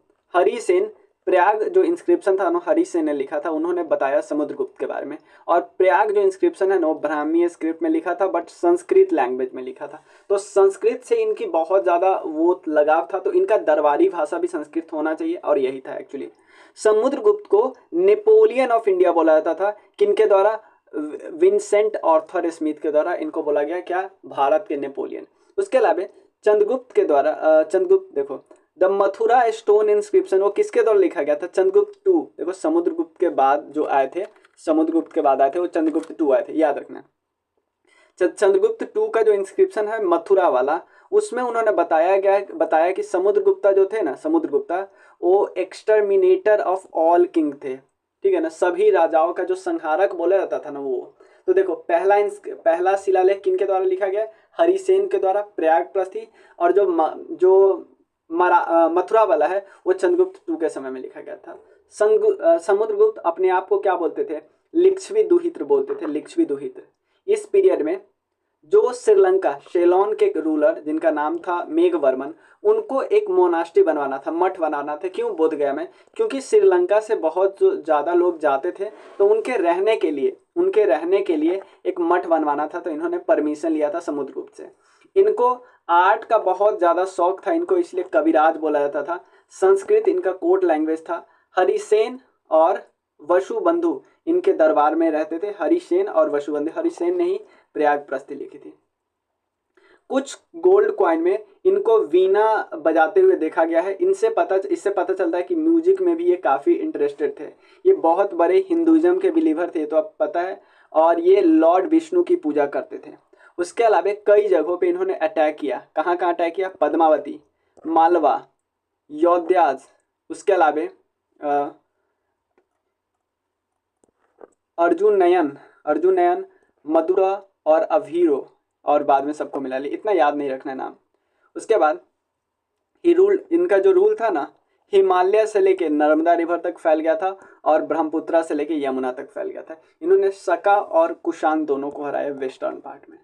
प्रयाग जो इंस्क्रिप्शन था ना हरिसेन ने लिखा था, उन्होंने बताया समुद्रगुप्त के बारे में। और प्रयाग जो इंस्क्रिप्शन है ना वो ब्राह्मी स्क्रिप्ट में लिखा था, बट संस्कृत लैंग्वेज में लिखा था। तो संस्कृत से इनकी बहुत ज़्यादा वो लगाव था, तो इनका दरबारी भाषा भी संस्कृत होना चाहिए, और यही था एक्चुअली। समुद्रगुप्त को नेपोलियन ऑफ इंडिया बोला जाता था, किनके द्वारा, विंसेंट ऑर्थर स्मिथ के द्वारा इनको बोला गया क्या, भारत के नेपोलियन। उसके अलावा चंद्रगुप्त के द्वारा चंद्रगुप्त देखो द मथुरा स्टोन इंस्क्रिप्शन वो किसके द्वारा लिखा गया था, चंद्रगुप्त 2। देखो समुद्रगुप्त के बाद जो आए थे, समुद्रगुप्त के बाद आए थे वो चंद्रगुप्त 2 आए थे, याद रखना। चंद्रगुप्त 2 का जो इंस्क्रिप्शन है मथुरा वाला, उसमें उन्होंने बताया कि समुद्रगुप्ता जो थे ना, समुद्रगुप्ता वो एक्सटर्मिनेटर ऑफ ऑल किंग थे। ठीक है ना, सभी राजाओं का जो संहारक बोला जाता था ना वो। तो देखो पहला शिलालेख किन के द्वारा लिखा गया, हरिसेन के द्वारा, प्रयाग प्रस्थि। और जो मथुरा वाला है वो चंद्रगुप्त टू के समय में लिखा गया था। समुद्रगुप्त अपने आप को क्या बोलते थे? लिच्छवी दुहित्र बोलते थे, लिच्छवी दुहित्र। इस पीरियड में जो श्रीलंका सेलोन के रूलर जिनका नाम था मेघवर्मन, उनको एक मोनास्ट्री बनवाना था, मठ बनाना था। क्यों बोधगया में? क्योंकि श्रीलंका से बहुत ज़्यादा लोग जाते थे, तो उनके रहने के लिए एक मठ बनवाना था। तो इन्होंने परमिशन लिया था समुद्रगुप्त से। इनको आर्ट का बहुत ज़्यादा शौक था, इनको इसलिए कविराज बोला जाता था। संस्कृत इनका कोर्ट लैंग्वेज था। हरिसेन और वसुबंधु इनके दरबार में रहते थे। हरिसेन और वसुबंधु, हरिसेन ने ही प्रयाग प्रस्ती लिखी थी। कुछ गोल्ड कॉइन में इनको वीणा बजाते हुए देखा गया है। इससे पता चलता है कि म्यूजिक में भी ये काफ़ी इंटरेस्टेड थे। ये बहुत बड़े हिंदुइज्म के बिलीवर थे, तो अब पता है। और ये लॉर्ड विष्णु की पूजा करते थे। उसके अलावा कई जगहों पे इन्होंने अटैक किया। कहाँ कहाँ अटैक किया? पद्मावती, मालवा, योध्याज, उसके अलावा अर्जुन नयन, मदुरा और अभीरो, और बाद में सबको मिला ली। इतना याद नहीं रखना नाम। उसके बाद ही रूल, इनका जो रूल था ना, हिमालय से लेके नर्मदा रिवर तक फैल गया था और ब्रह्मपुत्रा से लेके यमुना तक फैल गया था। इन्होंने सका और कुषाण दोनों को हराया वेस्टर्न पार्ट में।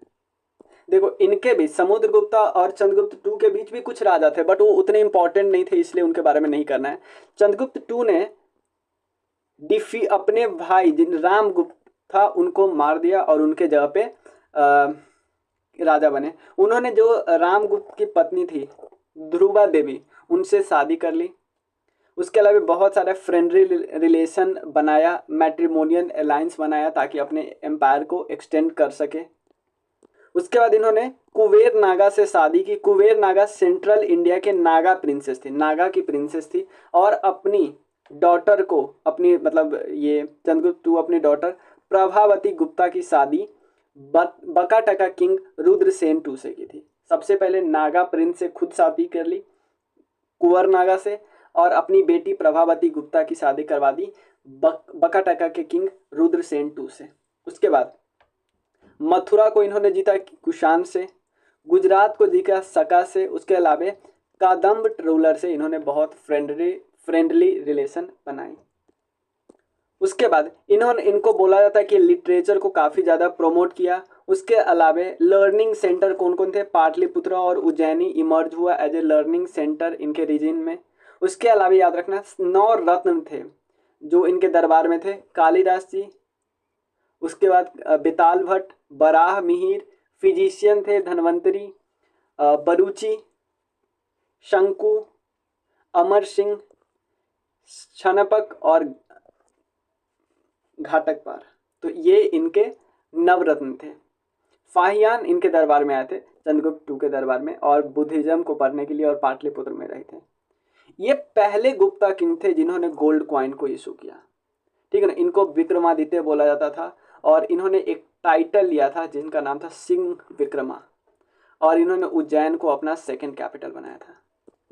देखो इनके बीच, समुद्रगुप्ता और चंद्रगुप्त टू के बीच भी कुछ राजा थे, बट वो उतने इंपॉर्टेंट नहीं थे, इसलिए उनके बारे में नहीं करना है। चंद्रगुप्त टू ने अपने भाई जिन रामगुप्त था उनको मार दिया और उनके जगह पे राजा बने। उन्होंने जो रामगुप्त की पत्नी थी ध्रुवा देवी, उनसे शादी कर ली। उसके अलावा बहुत सारे फ्रेंडली रिलेशन बनाया, मैट्रिमोनियल अलायंस बनाया ताकि अपने एम्पायर को एक्सटेंड कर सके। उसके बाद इन्होंने कुबेर नागा से शादी की। कुबेर नागा सेंट्रल इंडिया के नागा प्रिंसेस थी, नागा की प्रिंसेस थी। और अपनी डॉटर को, ये चंद्रगुप्त टू अपनी डॉटर प्रभावती गुप्ता की शादी बकाटका किंग रुद्रसेन टू से की थी। सबसे पहले नागा प्रिंस से खुद शादी कर ली कुंवर नागा से, और अपनी बेटी प्रभावती गुप्ता की शादी करवा दी बकाटका के किंग रुद्रसेन टू से। उसके बाद मथुरा को इन्होंने जीता कुषाण से, गुजरात को जीता सका से। उसके अलावा कादम्ब रूलर से इन्होंने बहुत फ्रेंडली रिलेशन बनाई। उसके बाद इनको बोला जाता है कि लिटरेचर को काफ़ी ज़्यादा प्रमोट किया। उसके अलावा लर्निंग सेंटर कौन कौन थे? पाटलिपुत्र और उज्जैनी इमर्ज हुआ एज ए लर्निंग सेंटर इनके रीजन में। उसके अलावा याद रखना 9 रत्न थे जो इनके दरबार में थे। कालिदास जी, उसके बाद बेताल भट्ट, बराह मिहिर, फिजिशियन थे धन्वंतरी, बरूची, शंकु, अमर सिंह, छनपक और घाटकपार। तो ये इनके नवरत्न थे। फाहियान इनके दरबार में आए थे, चंद्रगुप्त टू के दरबार में, और बुद्धिज्म को पढ़ने के लिए, और पाटलिपुत्र में रहे थे। ये पहले गुप्ता किंग थे जिन्होंने गोल्ड कॉइन को इशू किया, ठीक है ना। इनको विक्रमादित्य बोला जाता था, और इन्होंने एक टाइटल लिया था जिनका नाम था सिंह विक्रमा, और इन्होंने उज्जैन को अपना सेकंड कैपिटल बनाया था।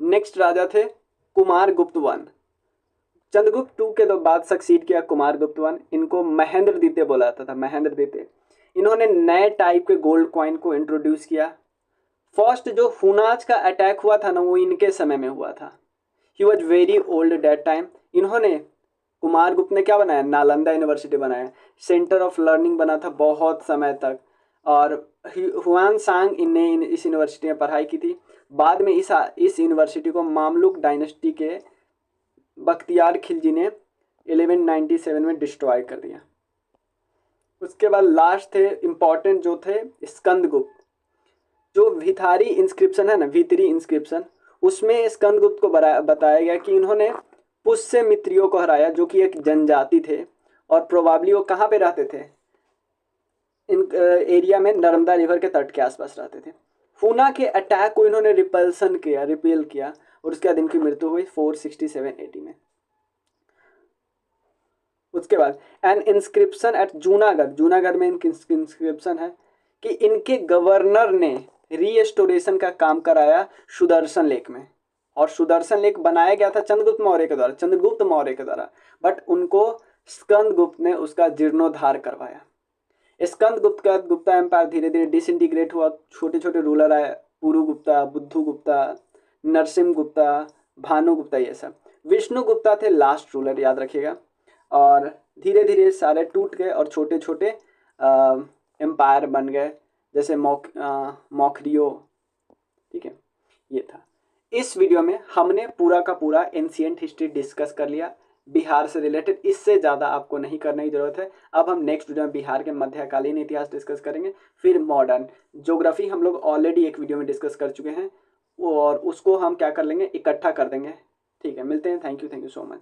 नेक्स्ट राजा थे कुमारगुप्त वन। चंद्रगुप्त टू के बाद सक्सीड किया कुमारगुप्त वन। इनको महेंद्र द्वितीय बोला जाता था, महेंद्र द्वितीय। इन्होंने नए टाइप के गोल्ड कॉइन को इंट्रोड्यूस किया। फर्स्ट जो हुनाज का अटैक हुआ था ना, वो इनके समय में हुआ था। He was very old that time. इन्होंने, कुमारगुप्त ने क्या बनाया? नालंदा यूनिवर्सिटी बनाया, सेंटर ऑफ लर्निंग बना था बहुत समय तक। और हुआन सांग ने इस यूनिवर्सिटी में पढ़ाई की थी। बाद में इस यूनिवर्सिटी को मामलुक डायनेस्टी के बख्तियार खिलजी ने 1197 में डिस्ट्रॉय कर दिया। उसके बाद लास्ट थे इम्पॉर्टेंट जो थे स्कंदगुप्त। जो भितारी इंस्क्रिप्शन है ना, भीतरी इंस्क्रिप्शन, उसमें स्कंदगुप्त को बताया गया कि इन्होंने पुष्य मित्रियों को हराया, जो कि एक जनजाति थे, और प्रोबेबली वो कहाँ पे रहते थे? इन एरिया में नर्मदा रिवर के तट के आसपास रहते थे। हुना के अटैक को इन्होंने रिपेल किया, और उसके बाद इनकी मृत्यु हुई 467 AD में। उसके बाद एन इंस्क्रिप्शन एट जूनागढ़ में इनकी इंस्क्रिप्शन है कि इनके गवर्नर ने रीएस्टोरेशन का काम कराया सुदर्शन लेक में, और सुदर्शन लेक बनाया गया था चंद्रगुप्त मौर्य के द्वारा, बट उनको स्कंदगुप्त ने उसका जीर्णोद्धार करवाया। स्कंदगुप्त का गुप्ता एम्पायर धीरे धीरे डिसइंटीग्रेट हुआ, छोटे छोटे रूलर आए, पुरुगुप्ता, बुद्धुगुप्ता, नरसिंहगुप्ता, भानुगुप्ता, ये सब। विष्णुगुप्ता थे लास्ट रूलर, याद रखिएगा। और धीरे धीरे सारे टूट गए और छोटे छोटे एम्पायर बन गए, जैसे मौखरियो। ठीक है, ये था। इस वीडियो में हमने पूरा का पूरा एंशिएंट हिस्ट्री डिस्कस कर लिया बिहार से रिलेटेड। इससे ज़्यादा आपको नहीं करने की ज़रूरत है। अब हम नेक्स्ट वीडियो में बिहार के मध्यकालीन इतिहास डिस्कस करेंगे, फिर मॉडर्न। ज्योग्राफी हम लोग ऑलरेडी एक वीडियो में डिस्कस कर चुके हैं, और उसको हम क्या कर लेंगे, इकट्ठा कर देंगे। ठीक है, मिलते हैं। Thank you so much.